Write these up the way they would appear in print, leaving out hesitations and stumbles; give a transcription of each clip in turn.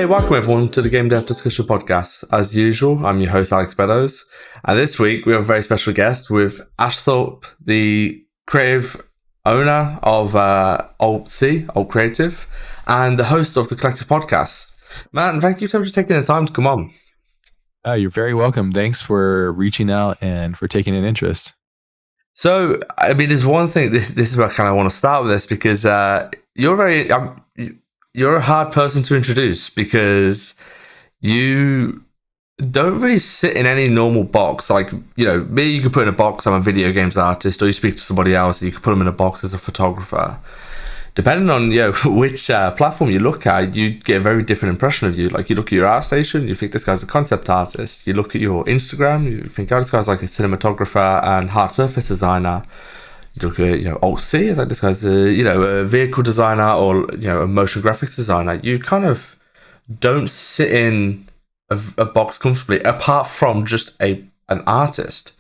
Welcome everyone to the Game Dev Discussion Podcast. As usual, I'm your host, Alex Beddoes. And this week we have a very special guest with Ash Thorp, the creative owner of Alt Creative, and the host of the Collective Podcast. Man, thank you so much for taking the time to come on. You're very welcome. Thanks for reaching out and for taking an interest. So, I mean, there's one thing, this is where I kind of want to start with this, because you're a hard person to introduce because you don't really sit in any normal box. Like, me, you could put in a box, I'm a video games artist, or you speak to somebody else, and you could put them in a box as a photographer. Depending on which platform you look at, you get a very different impression of you. Like, you look at your art station, you think this guy's a concept artist. You look at your Instagram, you think, oh, this guy's like a cinematographer and hard surface designer. You look at Alt-C, it's like this guy's a vehicle designer or a motion graphics designer. You kind of don't sit in a box comfortably, apart from just an artist.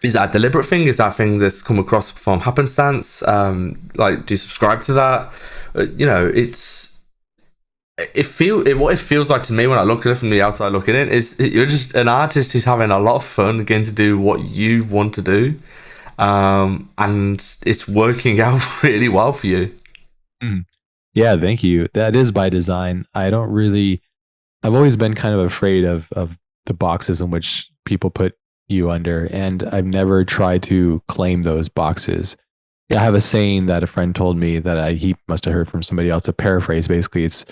Is that a deliberate thing? Is that a thing that's come across from happenstance? Do you subscribe to that? What it feels like to me when I look at it from the outside looking in is you're just an artist who's having a lot of fun getting to do what you want to do. And it's working out really well for you. Yeah, thank you. That is by design. I've always been kind of afraid of the boxes in which people put you under, and I've never tried to claim those boxes. I have a saying that a friend told me that he must have heard from somebody else. A paraphrase, basically, it's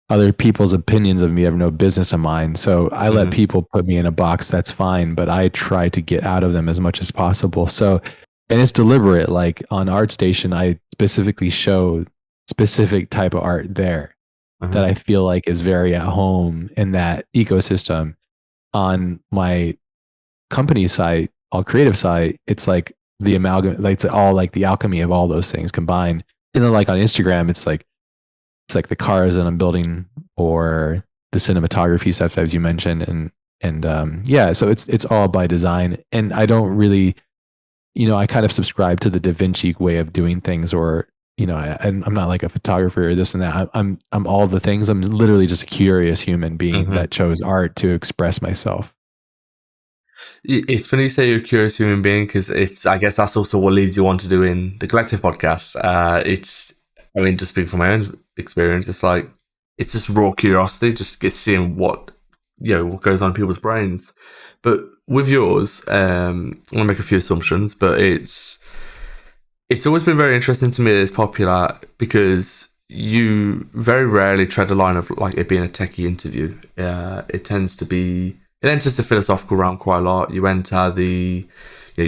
other people's opinions of me have no business of mine. So I let people put me in a box. That's fine, but I try to get out of them as much as possible. So, and it's deliberate. Like on ArtStation, I specifically show specific type of art there that I feel like is very at home in that ecosystem. On my company site, all creative site, it's like the amalgam, like it's all like the alchemy of all those things combined. And then like on Instagram, it's like the cars that I'm building or the cinematography stuff, as you mentioned, and yeah, so it's all by design. And I don't really, I kind of subscribe to the Da Vinci way of doing things, or I'm not like a photographer or this and that. I'm all the things. I'm literally just a curious human being that chose art to express myself. It's funny you say you're a curious human being, because I guess that's also what leads you on to doing the Collective Podcast. Just speaking from my own experience, it's just raw curiosity, just seeing what goes on in people's brains. But with yours, I want to make a few assumptions, but it's always been very interesting to me that it's popular because you very rarely tread the line of like it being a techie interview. It enters the philosophical realm quite a lot. You enter you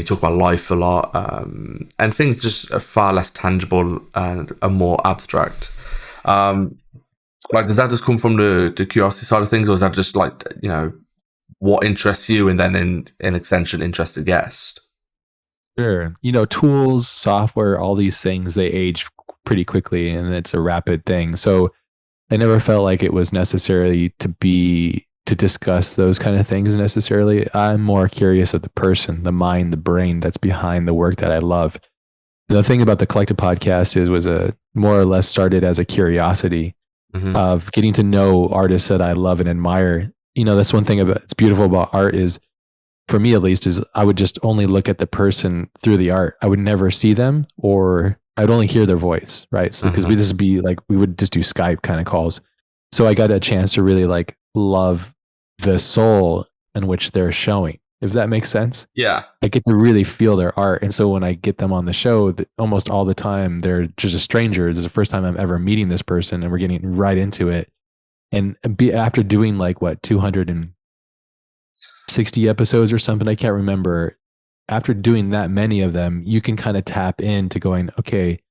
talk about life a lot, and things just are far less tangible and are more abstract. Does that just come from the curiosity side of things, or is that just what interests you and then in extension interests the guest? Sure. Tools, software, all these things, they age pretty quickly and it's a rapid thing. So I never felt like it was necessarily to discuss those kind of things necessarily. I'm more curious of the person, the mind, the brain that's behind the work that I love. The thing about the Collective Podcast was more or less started as a curiosity of getting to know artists that I love and admire. That's one thing it's beautiful about art is, for me at least, is I would just only look at the person through the art. I would never see them, or I'd only hear their voice, right? So because we would just do Skype kind of calls. So I got a chance to really love the soul in which they're showing, if that makes sense. Yeah. I get to really feel their art. And so when I get them on the show, almost all the time, they're just a stranger. This is the first time I'm ever meeting this person, and we're getting right into it. And after doing 260 episodes or something, I can't remember. After doing that many of them, you can kind of tap into going, okay,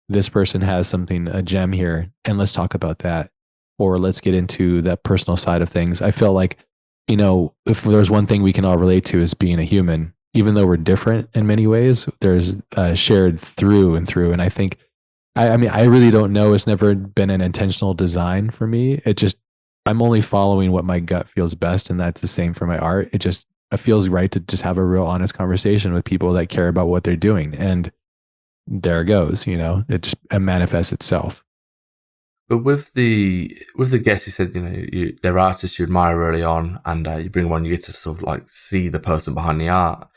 this person has something, a gem here, and let's talk about that. Or let's get into that personal side of things. I feel like, if there's one thing we can all relate to is being a human, even though we're different in many ways, there's shared through and through. And I think, I really don't know. It's never been an intentional design for me. I'm only following what my gut feels best. And that's the same for my art. It feels right to just have a real honest conversation with people that care about what they're doing. And there it goes, it manifests itself. But with the guests, you said they're artists you admire early on, and you bring them on, you get to sort of like see the person behind the art.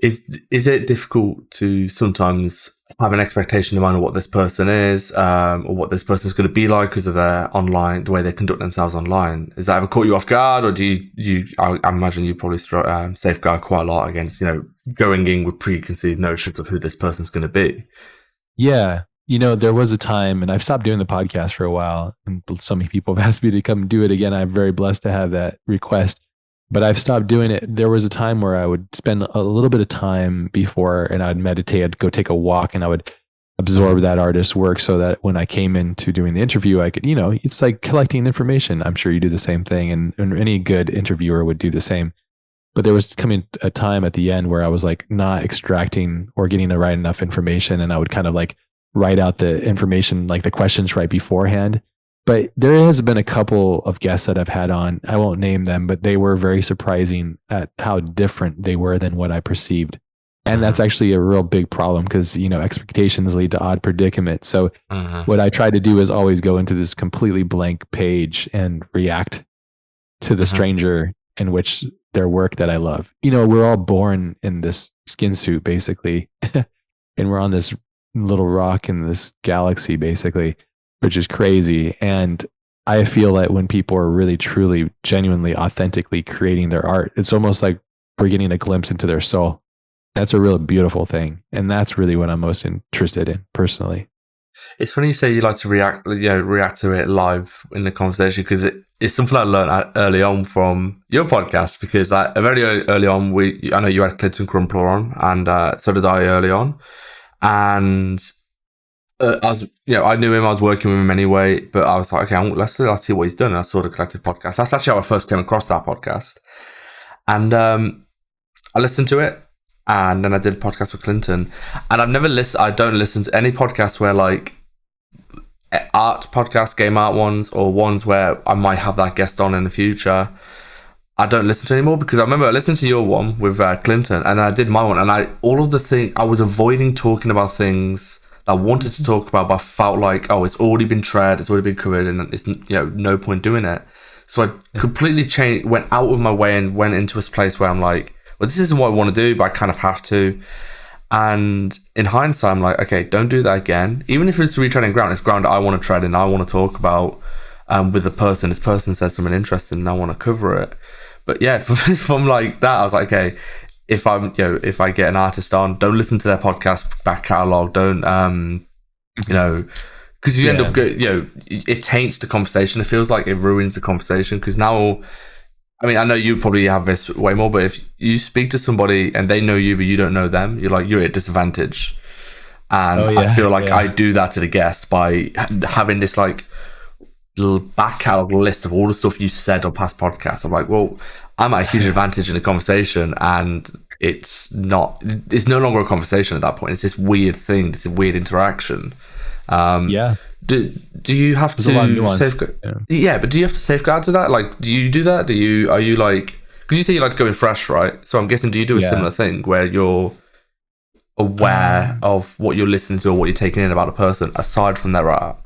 Is it difficult to sometimes have an expectation in mind of what this person is, or what this person is going to be like because of their online, the way they conduct themselves online? Has that ever caught you off guard, or do I imagine you probably safeguard quite a lot against going in with preconceived notions of who this person's going to be? Yeah. There was a time, and I've stopped doing the podcast for a while, and so many people have asked me to come do it again. I'm very blessed to have that request, but I've stopped doing it. There was a time where I would spend a little bit of time before, and I'd meditate, I'd go take a walk, and I would absorb that artist's work so that when I came into doing the interview, I could, it's like collecting information. I'm sure you do the same thing, and any good interviewer would do the same. But there was coming a time at the end where I was like not extracting or getting the right enough information, and I would kind of like write out the information, like the questions right beforehand. But there has been a couple of guests that I've had on. I won't name them, but they were very surprising at how different they were than what I perceived. And that's actually a real big problem because, expectations lead to odd predicaments. So what I try to do is always go into this completely blank page and react to the stranger in which their work that I love. We're all born in this skin suit basically, and we're on this little rock in this galaxy basically, which is crazy. And I feel that when people are really, truly, genuinely, authentically creating their art, it's almost like we're getting a glimpse into their soul. That's a real beautiful thing. And that's really what I'm most interested in personally. It's funny you say you like to react to it live in the conversation, because it's something I learned early on from your podcast. Because very early on, I know you had Clinton Crumpler on, and so did I early on. And I knew him. I was working with him anyway, but I was like, okay, let's see what he's done. And I saw the Collective podcast. That's actually how I first came across that podcast, and I listened to it. And then I did a podcast with Clinton, and I don't listen to any podcasts where like art podcasts, game art ones, or ones where I might have that guest on in the future. I don't listen to anymore, because I remember I listened to your one with Clinton, and I did my one, and I was avoiding talking about things I wanted to talk about, but I felt like, it's already been tread, it's already been covered, and it's no point doing it. So I completely went out of my way and went into a place where I'm like, well, this isn't what I want to do, but I kind of have to. And in hindsight, I'm like, okay, don't do that again. Even if it's retreading ground, it's ground I want to tread in, I want to talk about with the person. This person says something interesting, and I want to cover it. But yeah, from like that, I was like, okay, if if I get an artist on, don't listen to their podcast back catalog. Don't, because you end up, it taints the conversation. It feels like it ruins the conversation, because now, I mean, I know you probably have this way more, but if you speak to somebody and they know you, but you don't know them, you're at a disadvantage. And I feel like I do that to the guest by having this like little back catalog list of all the stuff you said on past podcasts. I'm like, well, I'm at a huge advantage in the conversation, and it's no longer a conversation at that point. It's this weird thing, this weird interaction. Do you have to safeguard? But do you have to safeguard to that? Like, do you do that? Are you like, because you say you like to go in fresh, right? So I'm guessing, do you do a similar thing where you're aware of what you're listening to or what you're taking in about a person aside from their art?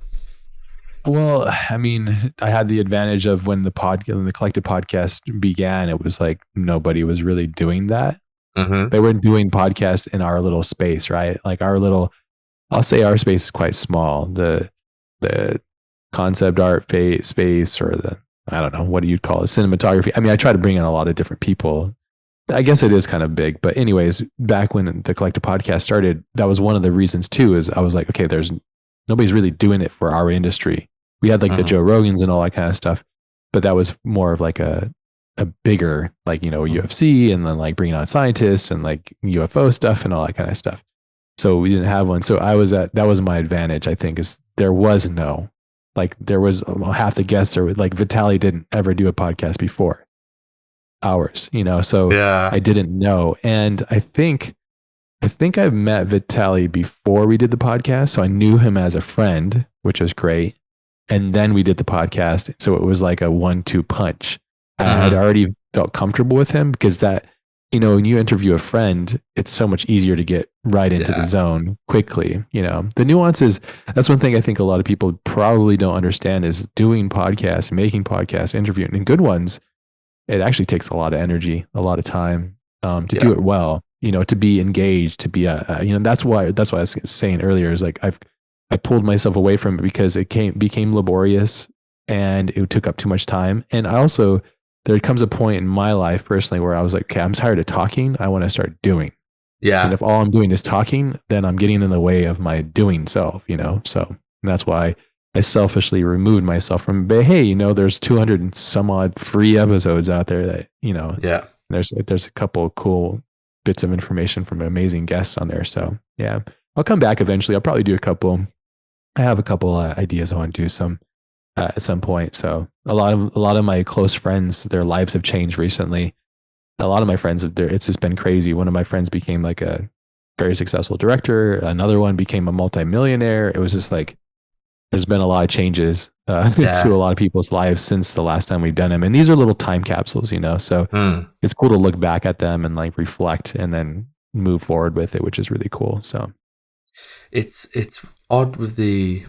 Well, I mean, I had the advantage of when the Collective podcast began, it was like nobody was really doing that. They weren't doing podcasts in our little space, right? Like I'll say our space is quite small. The concept art space, or I don't know, what do you call it? Cinematography. I mean, I try to bring in a lot of different people. I guess it is kind of big, but anyways, back when the Collective podcast started, that was one of the reasons too, is I was like, okay, nobody's really doing it for our industry. We had like the Joe Rogans and all that kind of stuff, but that was more of like a bigger, like, UFC, and then like bringing on scientists and like UFO stuff and all that kind of stuff. So we didn't have one. So that was my advantage, I think, is there was half the guests are like Vitaly didn't ever do a podcast before ours, so I didn't know. And I think I've met Vitaly before we did the podcast. So I knew him as a friend, which was great. And then we did the podcast. So it was like a 1-2 punch. I had already felt comfortable with him, because that when you interview a friend, it's so much easier to get right into the Yeah. zone quickly. The nuances, that's one thing I think a lot of people probably don't understand is doing podcasts, making podcasts, interviewing, and good ones. It actually takes a lot of energy, a lot of time to do Yeah. it well, to be engaged, to be that's why I was saying earlier is like I pulled myself away from it because it became laborious and it took up too much time. And I also, there comes a point in my life personally where I was like, okay, I'm tired of talking. I want to start doing. And Yeah. if all I'm doing is talking, then I'm getting in the way of my doing self. So that's why I selfishly removed myself from, but hey, there's 200 and some odd free episodes out there that, Yeah. there's a couple of cool bits of information from amazing guests on there. So yeah, I'll come back eventually. I'll probably do a couple. I have a couple ideas I want to do some at some point. So a lot of my close friends, their lives have changed recently. A lot of my friends, it's just been crazy. One of my friends became like a very successful director. Another one became a multimillionaire. It was just like there's been a lot of changes to Yeah. a lot of people's lives since the last time we've done them. And these are little time capsules. So Mm. it's cool to look back at them and like reflect and then move forward with it, which is really cool. So It's odd with the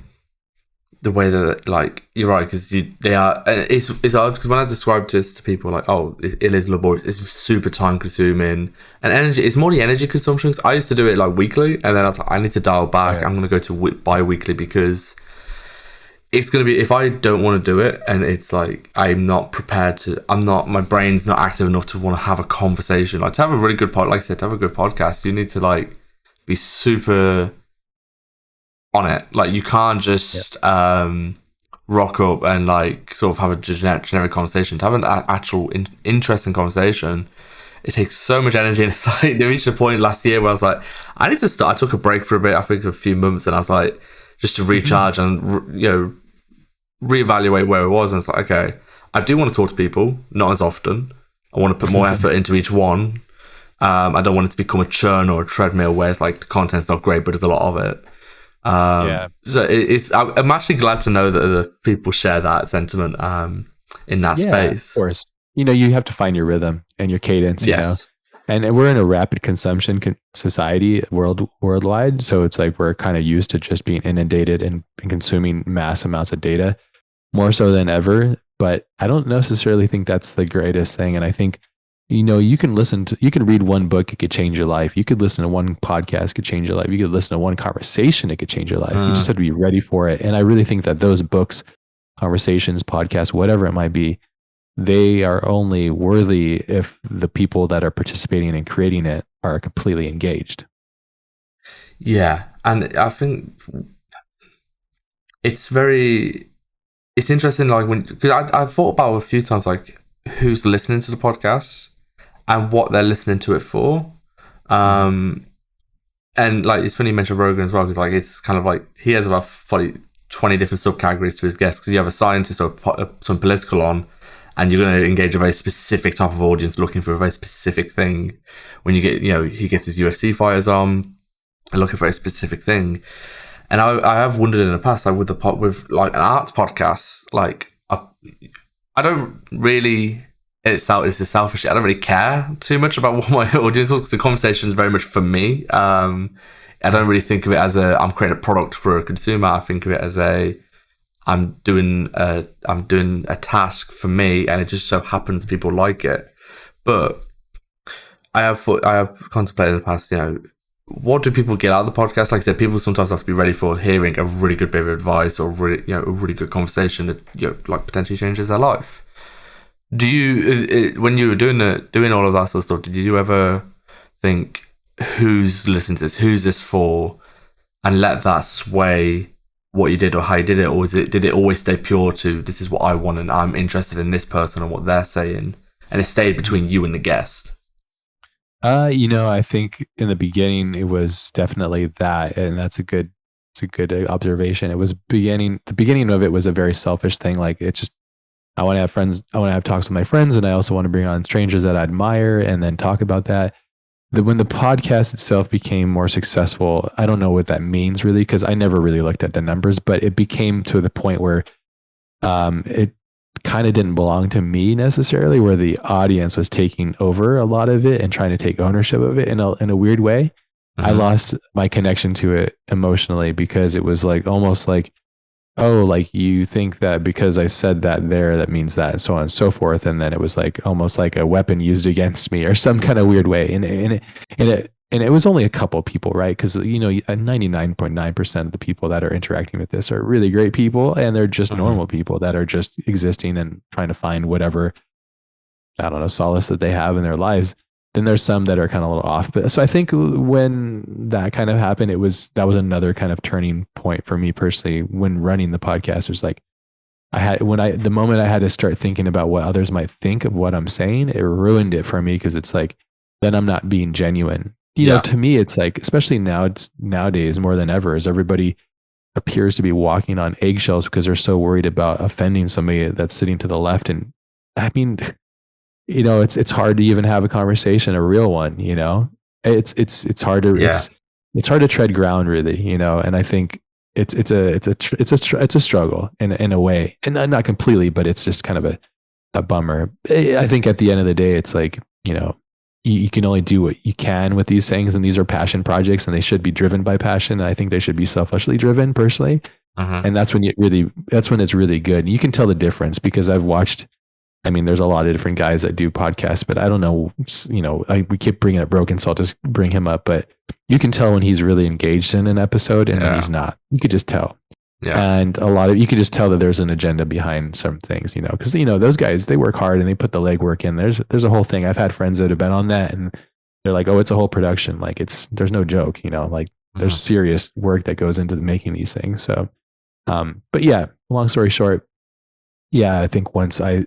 way that, like, you're right, because they are, and it's hard because when I describe this to people, like, oh, it is laborious, it's super time consuming, and energy, it's more the energy consumption. 'Cause I used to do it like weekly, and then I was like, I need to dial back. right. I'm going to go to bi-weekly because it's going to be, if I don't want to do it and it's like I'm not prepared to, my brain's not active enough to want to have a conversation, like to have a really good like I said, to have a good podcast, you need to like be super on it. Like you can't Yeah. just rock up and like sort of have a generic conversation. To have an actual interesting conversation, it takes so much energy. And it's like there reached a point last year where I was like, I need to start. I took a break for a bit. I think a few months, and I was like, just to recharge and reevaluate where it was. And it's like, okay, I do want to talk to people, not as often. I want to put more effort into each one. I don't want it to become a churn or a treadmill where it's like the content's not great, but there's a lot of it. Yeah. So I'm actually glad to know that other people share that sentiment in that Yeah, of space. course. You have to find your rhythm and your cadence. Yes. And we're in a rapid consumption society worldwide. So it's like we're kind of used to just being inundated and consuming mass amounts of data more so than ever. But I don't necessarily think that's the greatest thing. And I think, you can read one book, it could change your life. You could listen to one podcast, it could change your life. You could listen to one conversation, it could change your life. You just Mm, have to be ready for it. And I really think that those books, conversations, podcasts, whatever it might be, they are only worthy if the people that are participating and creating it are completely engaged. yeah, and I think it's very it's interesting. Like when because I thought about a few times like who's listening to the podcast and what they're listening to it for. Mhm. Um, and like it's funny you mentioned Rogan as well because like it's kind of like he has about 20 different subcategories to his guests because you have a scientist or some political on, and you're going to engage a very specific type of audience looking for a very specific thing. When you get, he gets his UFC fighters on and looking for a specific thing. And I have wondered in the past, like with like an arts podcast, like I don't really. It's a selfish. I don't really care too much about what my audience was because the conversation is very much for me. I don't really think of it as I'm creating a product for a consumer. I think of it as I'm doing a task for me, and it just so happens people like it. But I have contemplated in the past, what do people get out of the podcast? Like I said, people sometimes have to be ready for hearing a really good bit of advice or really, a really good conversation that like potentially changes their life. Do you, when you were doing all of that sort of stuff, did you ever think who's listening to this, who's this for, and let that sway what you did or how you did it, or did it always stay pure to this is what I want and I'm interested in this person and what they're saying, and it stayed between you and the guest? I think in the beginning it was definitely that, and it's a good observation. The beginning of it was a very selfish thing. Like it's just, I want to have friends, I want to have talks with my friends, and I also want to bring on strangers that I admire and then talk about that. When the podcast itself became more successful, I don't know what that means really, because I never really looked at the numbers, but it became to the point where it kind of didn't belong to me necessarily, where the audience was taking over a lot of it and trying to take ownership of it in a weird way. I Mm-hmm. lost my connection to it emotionally because it was like almost like, oh, like you think that because I said that there, that means that, and so on and so forth. And then it was like almost like a weapon used against me or some kind of weird way. And it was only a couple of people, right? Because, 99.9% of the people that are interacting with this are really great people, and they're just Mm-hmm. normal people that are just existing and trying to find whatever, I don't know, solace that they have in their lives. Then there's some that are kind of a little off. But so I think when that kind of happened, that was another kind of turning point for me personally when running the podcast. It was like the moment I had to start thinking about what others might think of what I'm saying, it ruined it for me because it's like, then I'm not being genuine. Yeah. To me, it's like, especially now, it's nowadays more than ever, is everybody appears to be walking on eggshells because they're so worried about offending somebody that's sitting to the left. And I mean, it's hard to even have a conversation, a real one. It's hard to Yeah. it's hard to tread ground, really. And I think it's a struggle in a way, and not completely, but it's just kind of a bummer. I think at the end of the day, it's like, you can only do what you can with these things, and these are passion projects, and they should be driven by passion. And I think they should be selfishly driven, personally. Mm-hmm. And that's when it's really good. And you can tell the difference because I've watched. I mean, there's a lot of different guys that do podcasts, but I don't know. We keep bringing up Broken, so I'll just bring him up. But you can tell when he's really engaged in an episode and when Yeah. he's not. You could just tell. Yeah. And you could just tell that there's an agenda behind some things, because those guys, they work hard and they put the legwork in. There's a whole thing. I've had friends that have been on that, and they're like, oh, it's a whole production. Like there's no joke, like there's Mm-hmm. serious work that goes into making these things. So, but yeah, long story short, yeah, I think once I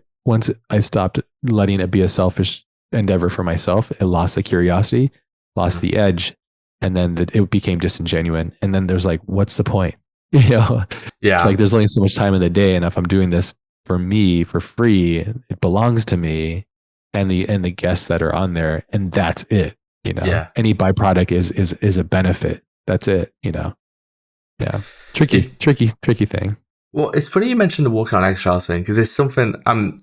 stopped letting it be a selfish endeavor for myself, it lost the curiosity, lost Mm-hmm. the edge, and then it became disingenuine. And then there's like, what's the point? You know, it's Yeah. like there's only so much time in the day, and if I'm doing this for me for free, it belongs to me and the guests that are on there, and that's it. Yeah. Any byproduct is a benefit. That's it. Yeah, It, tricky thing. well, it's funny you mentioned the walking on eggshells thing because it's something I'm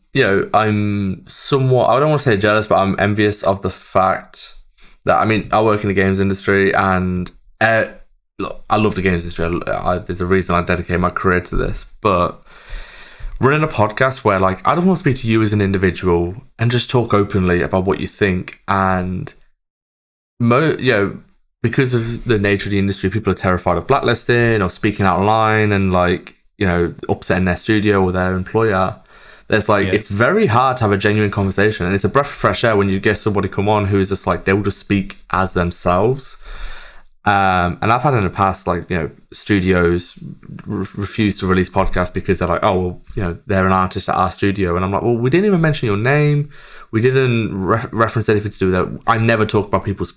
somewhat, I don't want to say jealous, but I'm envious of the fact that, I mean, I work in the games industry and look, I love the games industry. There's a reason I dedicate my career to this, but running a podcast where like I don't want to speak to you as an individual and just talk openly about what you think, and because of the nature of the industry, people are terrified of blacklisting or speaking out online and like, upsetting their studio or their employer. There's like, Yeah. it's very hard to have a genuine conversation, and it's a breath of fresh air when you get somebody come on who is just like, they will just speak as themselves. And I've had in the past, like, studios refuse to release podcasts because they're like, oh, well, they're an artist at our studio. And I'm like, well, we didn't even mention your name. We didn't reference anything to do with that. I never talk about people's,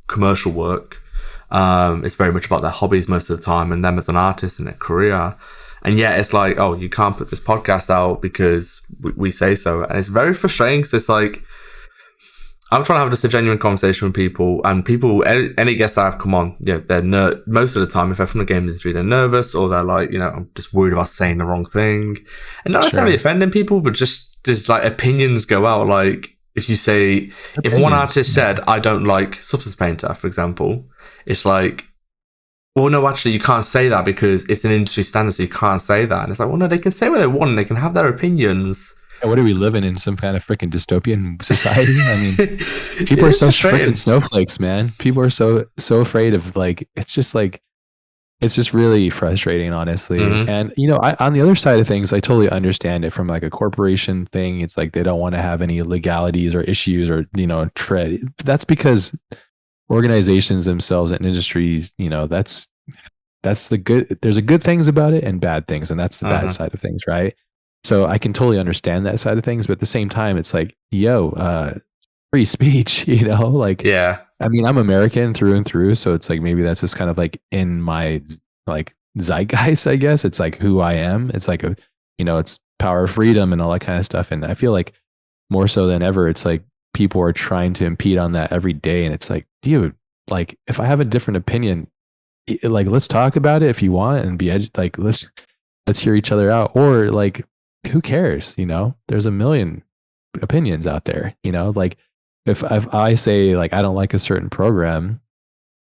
commercial work. It's very much about their hobbies most of the time and them as an artist and their career. And yet it's like, oh, you can't put this podcast out because we say so. And it's very frustrating because it's like, I'm trying to have just a genuine conversation with people, and people, any guests that have come on, they're most of the time, if they're from the games industry, they're nervous, or they're like, I'm just worried about saying the wrong thing, and not necessarily Sure. offending people, but just like opinions go out. Like if you say, if one Opinions. artist said, I don't like Substance Painter, for example, it's like, well, no, actually, you can't say that because it's an industry standard, so you can't say that. And it's like, well, no, they can say what they want, and they can have their opinions. What are we living in? Some kind of freaking dystopian society? I mean, people are It's so frustrating. freaking snowflakes, man. People are so afraid of like, it's just really frustrating, honestly. Mm-hmm. And on the other side of things, I totally understand it from like a corporation thing. It's like they don't want to have any legalities or issues or tread. That's because organizations themselves and industries, that's the good. There's a good things about it and bad things, and that's the bad side of things, right? So I can totally understand that side of things, but at the same time, it's like, free speech, like, Yeah. I mean, I'm American through and through. So it's like, maybe that's just kind of like in my like zeitgeist, I guess. It's like who I am. It's like it's power of freedom and all that kind of stuff. And I feel like more so than ever, it's like people are trying to impede on that every day. And it's like, dude, like if I have a different opinion, like let's talk about it if you want and be like, let's hear each other out. Or like, who cares? There's a million opinions out there. Like if I say like I don't like a certain program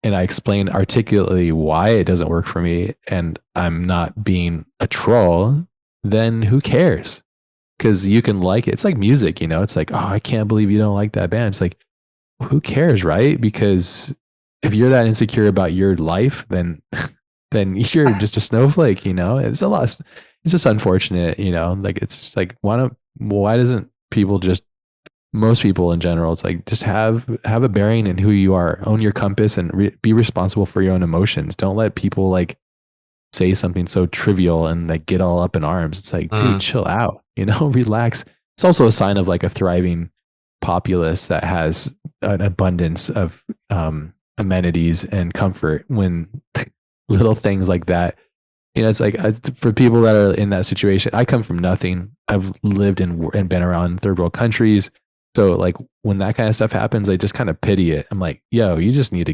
and I explain articulately why it doesn't work for me and I'm not being a troll, then who cares? Because you can like it. It's like music, it's like, oh, I can't believe you don't like that band. It's like, who cares, right? Because if you're that insecure about your life, then you're just a snowflake, It's a lot. It's just unfortunate, Like it's just like why doesn't people just most people in general, it's like just have a bearing in who you are, own your compass, and be responsible for your own emotions. Don't let people like say something so trivial and like get all up in arms. It's like, dude, Mm. chill out, relax. It's also a sign of like a thriving populace that has an abundance of amenities and comfort when little things like that. It's like for people that are in that situation. I come from nothing. I've lived in and been around third world countries. So like when that kind of stuff happens, I just kind of pity it. I'm like, yo, you need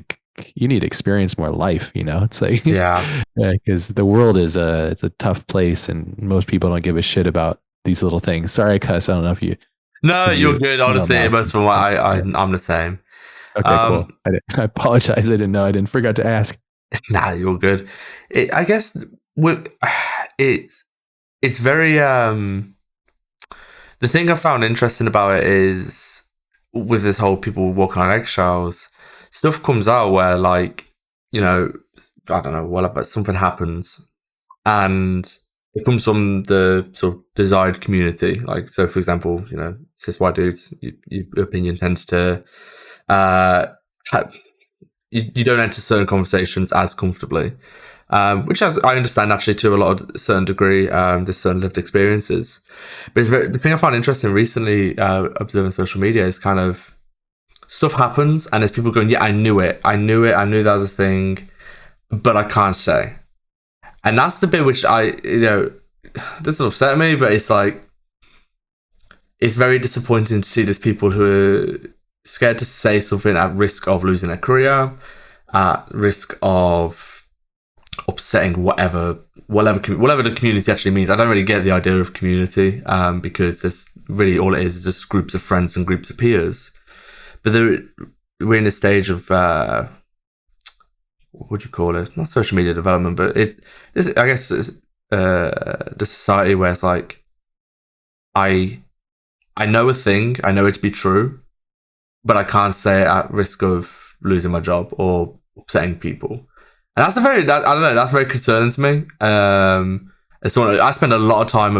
to experience more life. It's like Yeah. because the world it's a tough place, and most people don't give a shit about these little things. Sorry, I cuss. I don't know if you No, if you're you good. you don't Honestly, mind. most of them, Yeah. I'm the same. Okay, cool. Um, I apologize. I didn't know. I didn't forgot to ask. nah, you're good. I guess with it's it's very the thing I found interesting about it is with this whole people walking on eggshells, stuff comes out where like, you know, I don't know, whatever, something happens and it comes from the sort of desired community. Like, so for example, cis white dudes, your opinion tends to, uh, you don't enter certain conversations as comfortably, which I understand actually to a lot of a certain degree. There's certain lived experiences, but the thing I found interesting recently, observing social media, is kind of stuff happens and there's people going, "Yeah, I knew it, I knew it, I knew that was a thing, but I can't say." And that's the bit which doesn't upset me, but it's like it's very disappointing to see there's people who are scared to say something at risk of losing their career, at risk of upsetting whatever the community actually means. I don't really get the idea of community, because there's really all it is just groups of friends and groups of peers. But we're in a stage of what would you call it? Not social media development, but it's I guess it's, the society where it's like I I know a thing, I know it to be true, but I can't say it at risk of losing my job or upsetting people. And I don't know, that's very concerning to me. As someone, I spend a lot of time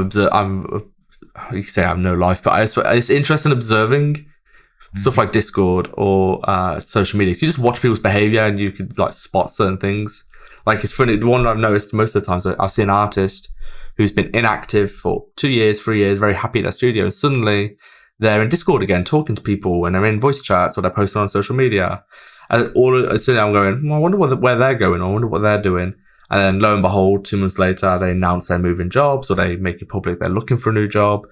you can say I have no life, but it's interesting observing stuff like Discord or social media. So you just watch people's behavior and you could like spot certain things. Like it's funny. The one I've noticed most of the time, so I'll see an artist who's been inactive for 2 years, 3 years, very happy at their studio, and suddenly they're in Discord again, talking to people, and they're in voice chats or they're posting on social media. And suddenly I'm going, I wonder where they're going. I wonder what they're doing. And then lo and behold, 2 months later, they announce they're moving jobs or they make it public they're looking for a new job.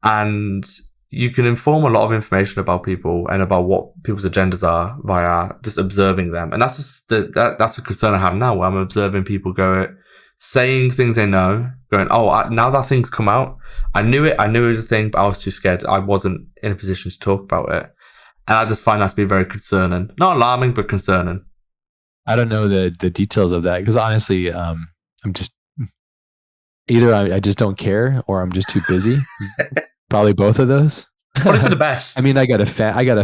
And you can inform a lot of information about people and about what people's agendas are via just observing them. And that's a concern I have now, where I'm observing people saying things they know, going, oh, now that thing's come out, I knew it was a thing, but I was too scared. I wasn't in a position to talk about it. And I just find that to be very concerning. Not alarming, but concerning. I don't know the details of that because honestly, I'm just either I just don't care or I'm just too busy. Probably both of those. Probably for the I best. mean, I got a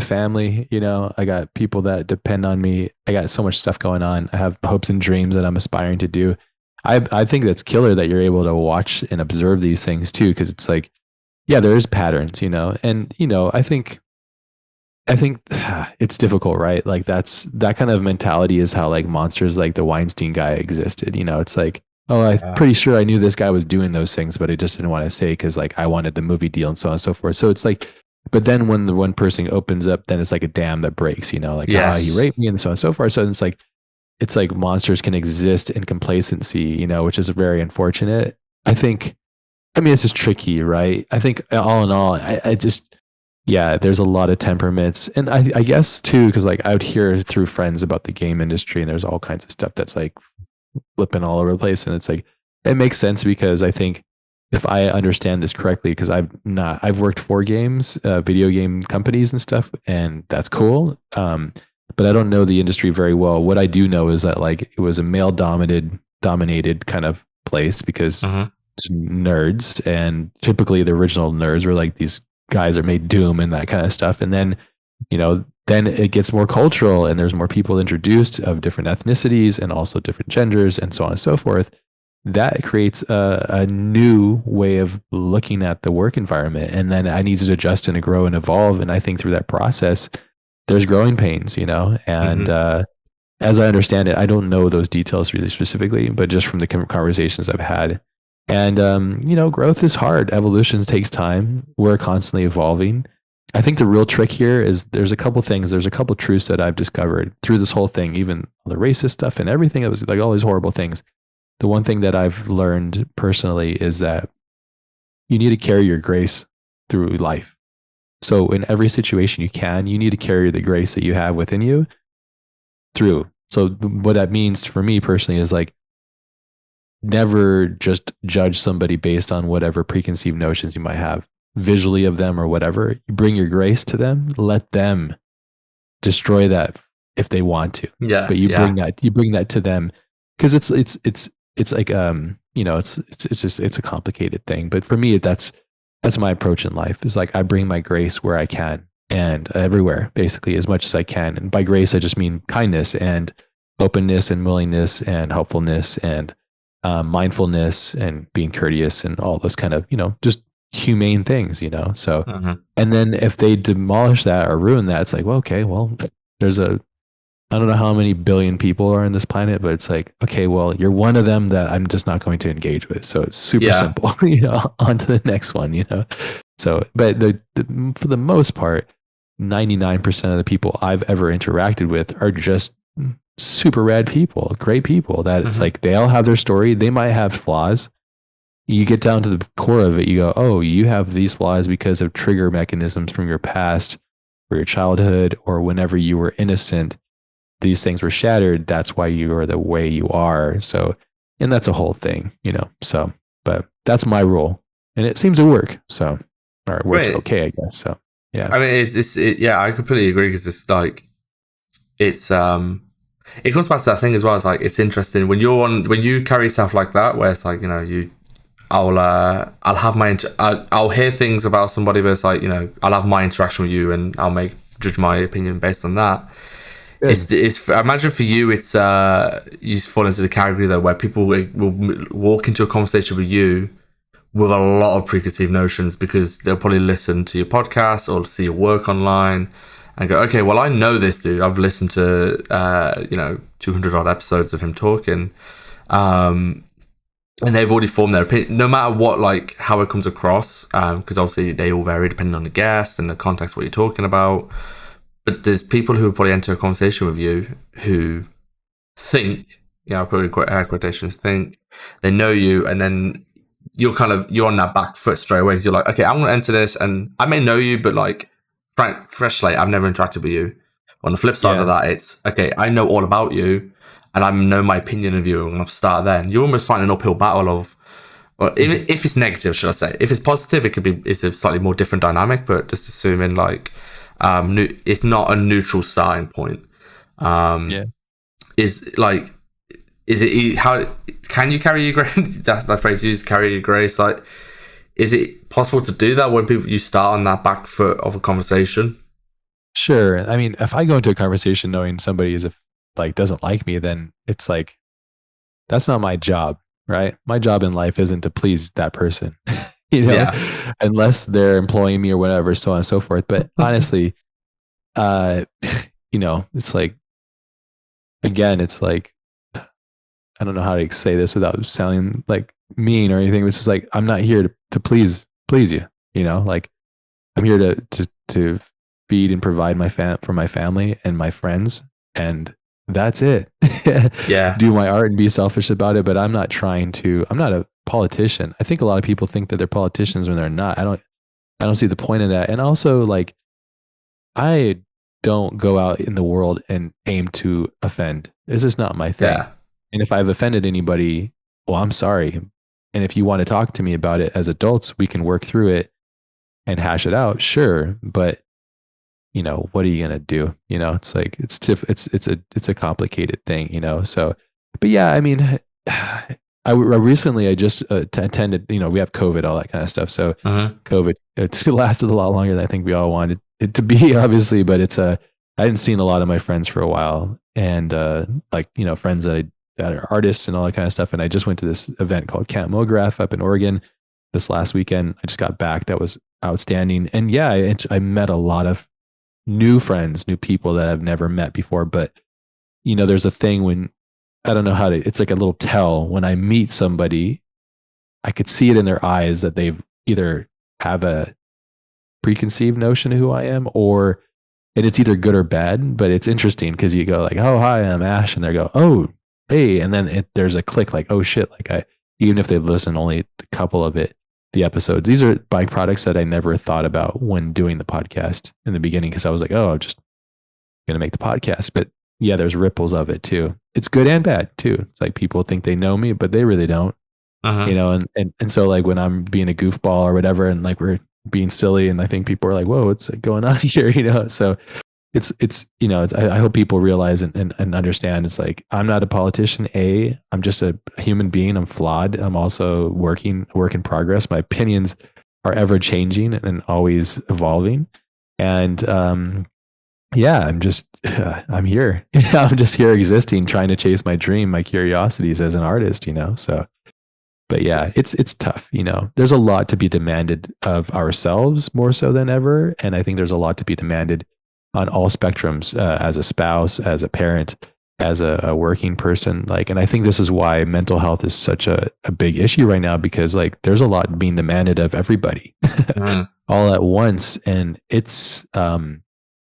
family, I got people that depend on me. I got so much stuff going on. I have hopes and dreams that I'm aspiring to do. I think that's killer that you're able to watch and observe these things too, because it's like, yeah, there is patterns, and I think it's difficult, right? Like that kind of mentality is how like monsters like the Weinstein guy existed. It's like, oh, I'm Yeah. pretty sure I knew this guy was doing those things, but I just didn't want to say because like I wanted the movie deal and so on and so forth. So it's like, but then when the one person opens up, then it's like a dam that breaks. Like he Yes. raped me and so on and so forth. So it's like monsters can exist in complacency, which is very unfortunate. I mean, it's just tricky, right? I think all in all, I just, yeah, there's a lot of temperaments. And I guess too, because like I would hear through friends about the game industry and there's all kinds of stuff that's like flipping all over the place. And it's like, it makes sense because I think if I understand this correctly, because I've worked for games, video game companies and stuff, and that's cool. But I don't know the industry very well. What I do know is that like it was a male dominated kind of place because Mhm. it's nerds, and typically the original nerds were like these guys that made Doom and that kind of stuff. And then, then it gets more cultural and there's more people introduced of different ethnicities and also different genders and so on and so forth. That creates a new way of looking at the work environment. And then I need to adjust and grow and evolve. And I think through that process, there's growing pains, and Mhm. as I understand it, I don't know those details really specifically, but just from the conversations I've had. And, growth is hard. Evolution takes time. We're constantly evolving. I think the real trick here is there's a couple things, there's a couple truths that I've discovered through this whole thing, even the racist stuff and everything that was like all these horrible things. The one thing that I've learned personally is that you need to carry your grace through life. So in every situation you need to carry the grace that you have within you through. So what that means for me personally is like never just judge somebody based on whatever preconceived notions you might have visually of them or whatever. You bring your grace to them, let them destroy that if they want to. Yeah, But yeah. you bring that to them because it's like it's just it's a complicated thing. But for me that's my approach in life. Is like I bring my grace where I can and everywhere basically as much as I can. And by grace I just mean kindness and openness and willingness and helpfulness and mindfulness and being courteous and all those kind of just humane things. So Mhm. and then if they demolish that or ruin that, it's like, well, okay, well, there's I don't know how many billion people are on this planet, but it's like, okay, well, you're one of them that I'm just not going to engage with. So it's super Yeah. simple, on to the next one. So, but for the most part, 99% of the people I've ever interacted with are just super rad people, great people that it's Mhm. like they all have their story. They might have flaws. You get down to the core of it, you go, oh, you have these flaws because of trigger mechanisms from your past or your childhood or whenever you were innocent. These things were shattered. That's why you are the way you are. So, and that's a whole thing. So, but that's my rule and it seems to work. So, or it works Great. okay, I guess. So, yeah. I mean, yeah, I completely agree because it's like it's it comes back to that thing as well. It's like it's interesting when you carry stuff like that, where it's like I'll have I'll hear things about somebody, but it's like I'll have my interaction with you, and I'll judge my opinion based on that. Good. It's I imagine for you, it's you fall into the category though where people will walk into a conversation with you with a lot of preconceived notions because they'll probably listen to your podcast or see your work online and go, okay, well, I know this dude. I've listened to 200 odd episodes of him talking, and they've already formed their opinion, no matter what, like how it comes across, because obviously they all vary depending on the guest and the context what you're talking about. But there's people who will probably enter a conversation with you who think, I put in air quotations, think they know you, and then you're on that back foot straight away because you're like, okay, I'm going to enter this, and I may know you, but like fresh slate, I've never interacted with you. On the flip side of Yeah. that, it's okay, I know all about you, and I know my opinion of you. I'm going to start then. You almost find an uphill battle of, well, even if it's negative, should I say? If it's positive, it's a slightly more different dynamic. But just assuming like, it's not a neutral starting point. Yeah. Is like is it how can you carry your grace? That's the phrase used. Carry your grace. Like, is it possible to do that when you start on that back foot of a conversation? Sure. I mean, if I go into a conversation knowing somebody is like doesn't like me, then it's like that's not my job, right? My job in life isn't to please that person, you know, Yeah. unless they're employing me or whatever, so on and so forth. But honestly, uh, it's like again, it's like I don't know how to say this without sounding like mean or anything. It's just like I'm not here to please you, like I'm here to feed and provide for my family and my friends, and that's it. Yeah. Do my art and be selfish about it, but I'm not trying to. I'm not a politician. I think a lot of people think that they're politicians when they're not. I don't see the point in that. And also, like, I don't go out in the world and aim to offend. This is not my thing. Yeah. And if I've offended anybody, well, I'm sorry. And if you want to talk to me about it as adults, we can work through it and hash it out. Sure. But what are you going to do? It's like, it's a complicated thing, So, but yeah, I mean, recently I just attended, we have COVID, all that kind of stuff. So Uh-huh. COVID, it lasted a lot longer than I think we all wanted it to be, obviously, but I hadn't seen a lot of my friends for a while, and like, friends that are artists and all that kind of stuff. And I just went to this event called Camp Mograph up in Oregon this last weekend. I just got back. That was outstanding. And yeah, I met a lot of new friends, new people that I've never met before. But there's a thing when I don't know how to. It's like a little tell when I meet somebody. I could see it in their eyes that they've either have a preconceived notion of who I am, and it's either good or bad. But it's interesting because you go like, "Oh, hi, I'm Ash," and they go, "Oh, hey," and then there's a click like, "Oh shit!" Like even if they've listened only a couple of the episodes. These are byproducts that I never thought about when doing the podcast in the beginning because I was like, "Oh, I'm just gonna make the podcast." But yeah, there's ripples of it too. It's good and bad too. It's like people think they know me, but they really don't. Uh-huh. And so like when I'm being a goofball or whatever, and like we're being silly, and I think people are like, "Whoa, what's going on here?" So I hope people realize and understand. It's like I'm not a politician. I'm just a human being. I'm flawed. I'm also work in progress. My opinions are ever changing and always evolving. And yeah, I'm here. I'm just here existing, trying to chase my dream, my curiosities as an artist. So. But yeah, it's tough. There's a lot to be demanded of ourselves more so than ever, and I think there's a lot to be demanded on all spectrums, as a spouse, as a parent, as a working person. Like, and I think this is why mental health is such a big issue right now because like there's a lot being demanded of everybody Uh-huh. all at once, and it's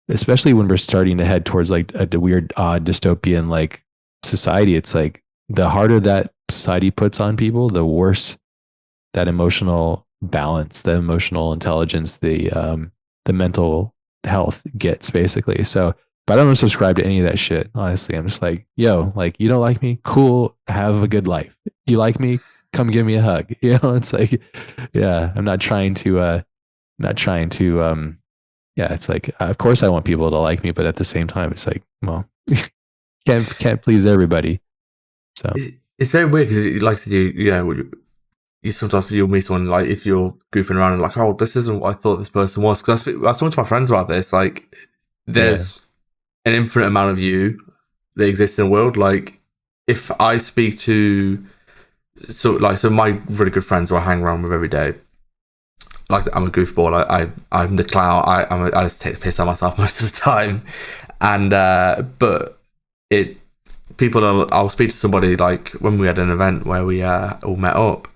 especially when we're starting to head towards like a weird, odd dystopian like society. It's like the harder that society puts on people, the worse that emotional balance, the emotional intelligence, the mental health gets basically. So, but I don't subscribe to any of that shit. Honestly, I'm just like, yo, like you don't like me, cool, have a good life. You like me, come give me a hug. It's like, yeah, I'm not trying to, yeah, it's like, of course I want people to like me, but at the same time, it's like, well, can't please everybody. So It's very weird because, like I said, you sometimes you'll meet someone like if you're goofing around and like, oh, this isn't what I thought this person was. Because I was talking to my friends about this. Like, yeah, there's an infinite amount of you that exists in the world. Like, if I speak to so my really good friends who I hang around with every day, like I'm a goofball. I'm the clown. I just take the piss out of myself most of the time, and but it I'll speak to somebody like when we had an event where we all met up.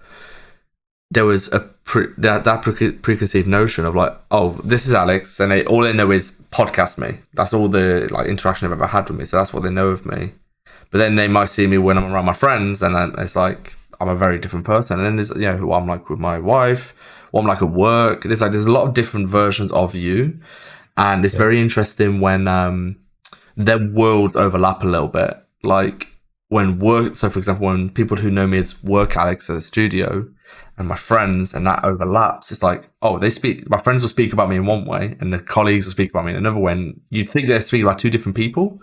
There was that preconceived notion of like, oh, this is Alex, and all they know is podcast me. That's all the like interaction I've ever had with me. So that's what they know of me. But then they might see me when I'm around my friends, and then it's like I'm a very different person. And then there's who I'm like with my wife, what I'm like at work. There's a lot of different versions of you, and it's yeah, very interesting when their worlds overlap a little bit. Like when work, so for example, when people who know me as work Alex at the studio and my friends, and that overlaps, it's like, oh, my friends will speak about me in one way, and the colleagues will speak about me in another way. And you'd think they're speaking about two different people,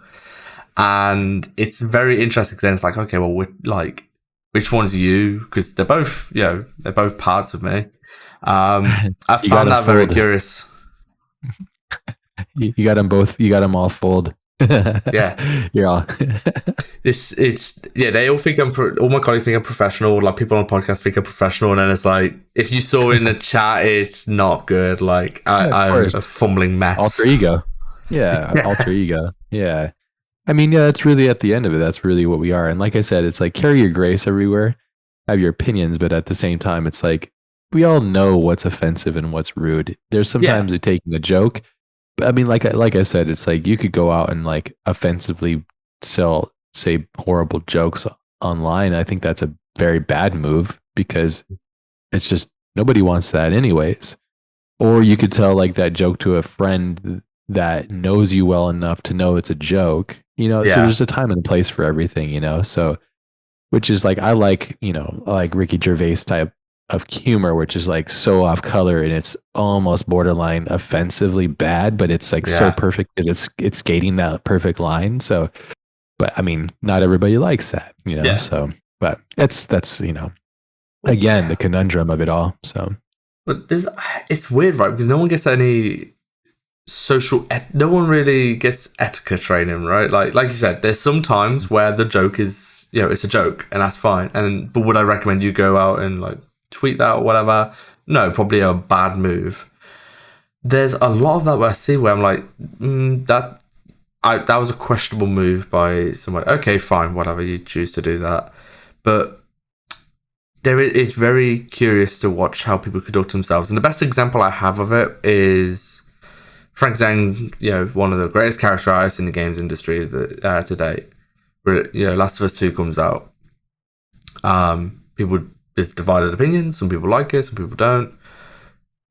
and it's very interesting because then it's like, okay, well, we're like, which one's you? Because they're both, they're both parts of me. I you got found them that very fold. curious. You got them both. You got them all fold. Yeah. You're all. They all think all my colleagues think I'm professional, like people on the podcast think I'm professional, and then it's like if you saw in the chat, it's not good. Like Yeah, of I'm course. a fumbling Alter mess. ego. Yeah, alter ego. Yeah. I mean, yeah, that's really at the end of it. That's really what we are. And like I said, it's like carry your grace everywhere, have your opinions, but at the same time, it's like we all know what's offensive and what's rude. There's Yeah. sometimes you're taking a joke, but I mean, like I said, it's like you could go out and like offensively say horrible jokes online. I think that's a very bad move because it's just nobody wants that anyways. Or you could tell like that joke to a friend that knows you well enough to know it's a joke. So Yeah. there's a time and a place for everything. So which is like, I like, I like Ricky Gervais type of humor, which is like so off color and it's almost borderline offensively bad, but it's like so Yeah. perfect because it's skating that perfect line. So, but I mean, not everybody likes that, Yeah. so, but that's, again, the conundrum of it all. So, But it's weird, right? Because no one gets any no one really gets etiquette training, right? Like you said, there's some times where the joke is, it's a joke and that's fine. But would I recommend you go out and like tweet that or whatever? No, probably a bad move. There's a lot of that where I see where I'm like, that was a questionable move by someone. Okay, fine, whatever, you choose to do that. But it's very curious to watch how people conduct themselves. And the best example I have of it is Frank Zhang, one of the greatest character artists in the games industry to date. Last of Us 2 comes out. People, there's divided opinions. Some people like it, some people don't.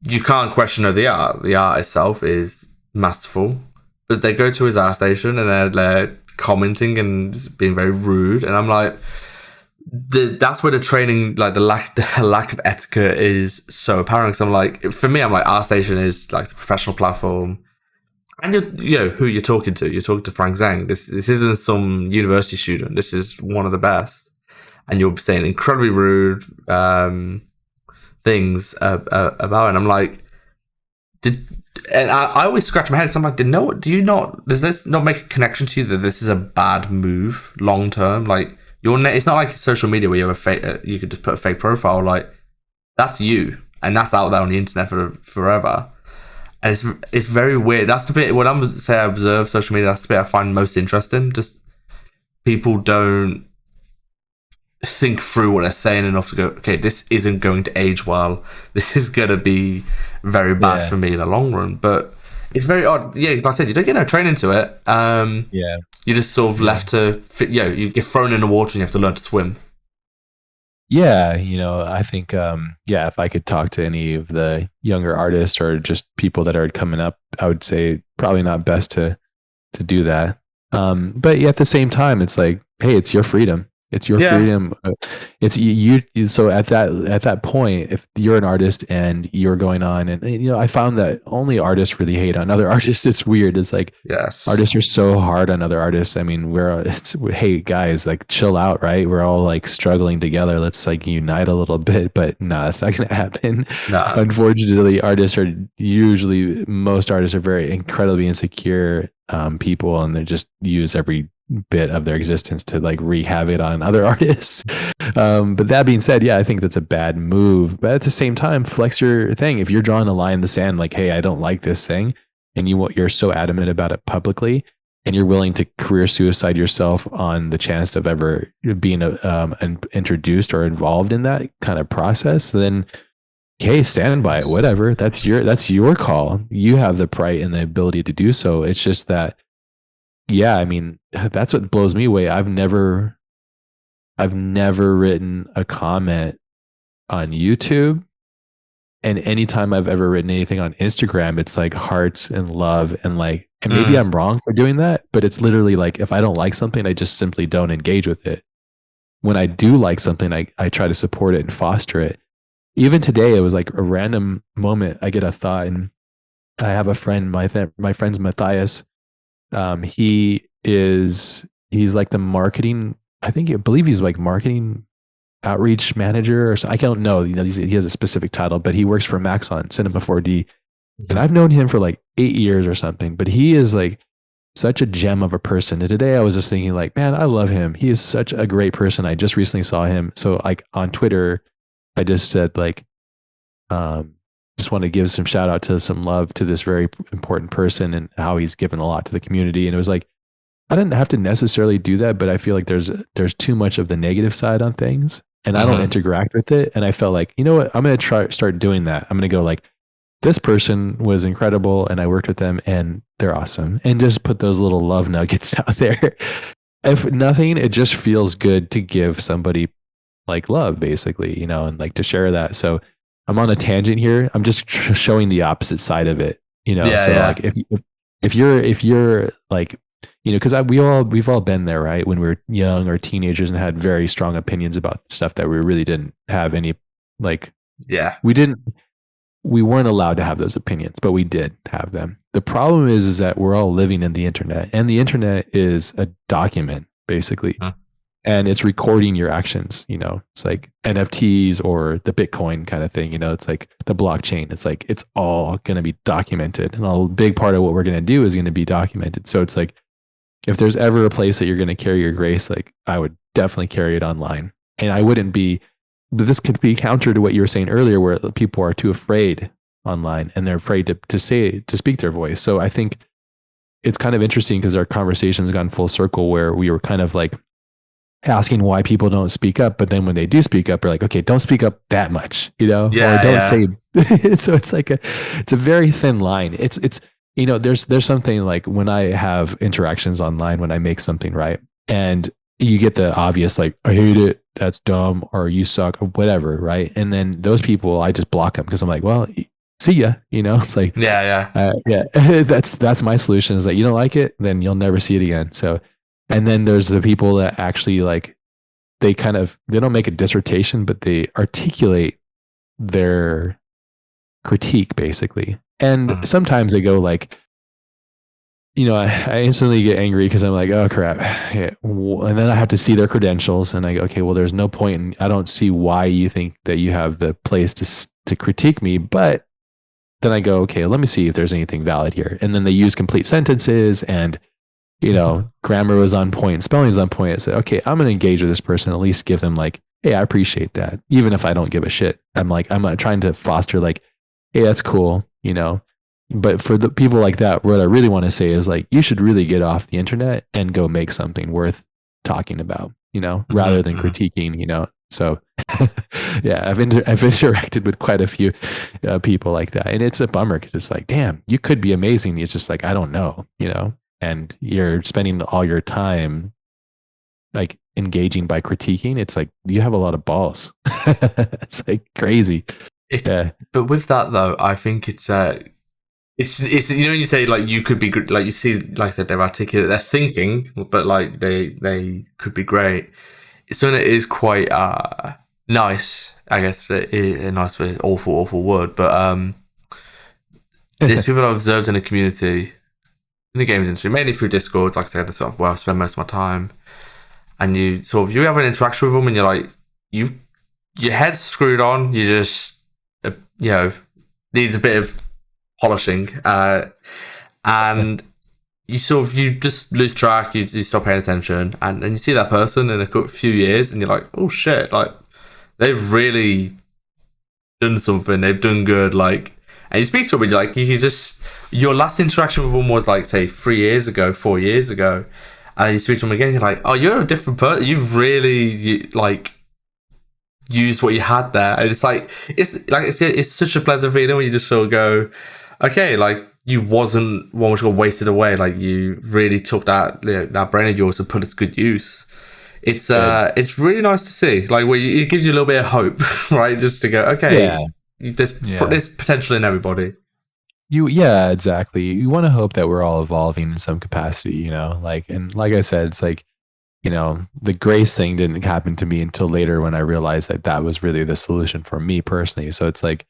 You can't question the art. The art itself is masterful. But they go to his art station and they're commenting and being very rude. And I'm like, that's where the training, like the lack of etiquette is so apparent. Because I'm like, for me, I'm like, art station is like a professional platform. And who you're talking to. You're talking to Frank Zhang. This isn't some university student. This is one of the best. And you're saying incredibly rude things about it. And I'm like, and I always scratch my head. So I'm like, does this not make a connection to you that this is a bad move long term? Like, it's not like social media where you have a fake, you could just put a fake profile. Like, that's you, and that's out there on the internet for forever. And it's very weird. That's the bit when I say I observe social media. That's the bit I find most interesting. Just people don't think through what they're saying enough to go, okay, this isn't going to age well. This is going to be very bad yeah, for me in the long run. But it's very odd. Yeah, like I said, you don't get no training to it. yeah, You're just sort of left to, you get thrown in the water and you have to learn to swim. yeah. I think, yeah, if I could talk to any of the younger artists or just people that are coming up, I would say probably not best to do that. But at the same time, it's like, hey, it's your freedom. It's your Yeah. freedom. It's you. So at that point, if you're an artist and you're going on, and I found that only artists really hate on other artists. It's weird. It's like Yes. artists are so hard on other artists. I mean, hey guys, like chill out, right? We're all like struggling together. Let's like unite a little bit. But no, that's not going to happen. No. Unfortunately, most artists are very incredibly insecure people, and they just use every bit of their existence to like wreak havoc on other artists. But that being said, yeah, I think that's a bad move. But at the same time, flex your thing. If you're drawing a line in the sand, like, hey, I don't like this thing, and you're so adamant about it publicly, and you're willing to career suicide yourself on the chance of ever being introduced or involved in that kind of process, then okay, stand by it. Whatever. That's your call. You have the right and the ability to do so. It's just that, yeah, I mean, that's what blows me away. I've never written a comment on YouTube. And anytime I've ever written anything on Instagram, it's like hearts and love and like, and maybe Mm. I'm wrong for doing that, but it's literally like, if I don't like something, I just simply don't engage with it. When I do like something, I try to support it and foster it. Even today, it was like a random moment. I get a thought, and I have a friend, my friend's Matthias. He's like the marketing. I believe he's like marketing outreach manager or so. I don't know. He has a specific title, but he works for Maxon Cinema 4D, and Mhm. I've known him for like 8 years or something. But he is like such a gem of a person. And today I was just thinking like, man, I love him. He is such a great person. I just recently saw him. So like on Twitter, I just said like, just want to give some shout out to some love to this very important person and how he's given a lot to the community. And it was like, I didn't have to necessarily do that, but I feel like there's too much of the negative side on things, and I don't Mhm. interact with it. And I felt like, you know what, I'm going to start doing that. I'm going to go like, this person was incredible, and I worked with them, and they're awesome, and just put those little love nuggets out there. If nothing, it just feels good to give somebody like love, basically, and like to share that. So I'm on a tangent here. I'm just showing the opposite side of it. Yeah, So yeah. like if you're like because we've all been there, right? When we were young or teenagers and had very strong opinions about stuff that we really didn't have any, like, Yeah. we didn't, we weren't allowed to have those opinions, but we did have them. The problem is that we're all living in the internet, and the internet is a document basically, Huh. and it's recording your actions. It's like NFTs or the Bitcoin kind of thing. It's like the blockchain. It's like it's all going to be documented, and a big part of what we're going to do is going to be documented. So it's like if there's ever a place that you're going to carry your grace, like I would definitely carry it online, and I wouldn't be. But this could be counter to what you were saying earlier, where people are too afraid online and they're afraid to speak their voice. So I think it's kind of interesting because our conversation's gone full circle where we were kind of like asking why people don't speak up, but then when they do speak up, we're like, okay, don't speak up that much, or Yeah, don't yeah. say. So it's like it's a very thin line. It's there's something like when I have interactions online, when I make something right, and you get the obvious like, I hate it, that's dumb, or you suck, or whatever, right? And then those people, I just block them because I'm like, well, see ya. It's like, Yeah, yeah. yeah, that's my solution. Is that you don't like it, then you'll never see it again. So, and then there's the people that actually like they don't make a dissertation, but they articulate their critique basically. And Mm. sometimes they go like, I instantly get angry because I'm like, oh crap. Yeah. And then I have to see their credentials and I go, okay, well, there's no point. And I don't see why you think that you have the place to critique me. But then I go, okay, let me see if there's anything valid here. And then they use complete sentences and, grammar was on point, spelling is on point. I said, okay, I'm going to engage with this person, at least give them like, hey, I appreciate that. Even if I don't give a shit, I'm like, I'm not trying to foster like, hey, that's cool, But for the people like that, what I really want to say is like, you should really get off the internet and go make something worth talking about, rather Mhm, than mhm. critiquing. So yeah, I've interacted with quite a few people like that, and it's a bummer because it's like, damn, you could be amazing. It's just like I don't know, and you're spending all your time like engaging by critiquing. It's like you have a lot of balls. It's like crazy. It, Yeah, but with that though, I think it's when you say like you could be good, like you see, like I said, they're articulate, they're thinking, but like they could be great. It's something that is quite nice, I guess. A nice, awful word, but there's people I've observed in the community in the games industry, mainly through Discord. Like I said, that's sort of where I spend most of my time. And you have an interaction with them, and you're like, you your head's screwed on. You just you know needs a bit of polishing, and you just lose track. You stop paying attention, and you see that person in a few years, and you're like, oh shit, like they've really done something. They've done good. Like, and you speak to them, and you're like, you can just your last interaction with them was like say 3 years ago, 4 years ago, and you speak to them again. You're like, oh, you're a different person. You've really like used what you had there, and it's such a pleasant feeling when you just sort of go, okay, like you wasn't one which got wasted away. Like you really took that brain of yours and put it to good use. good. It's really nice to see. Like it gives you a little bit of hope, right? Just to go, Yeah, okay, yeah. there's potential in everybody. Yeah, exactly. You want to hope that we're all evolving in some capacity, like, and like I said, it's like, the grace thing didn't happen to me until later when I realized that that was really the solution for me personally. So it's like,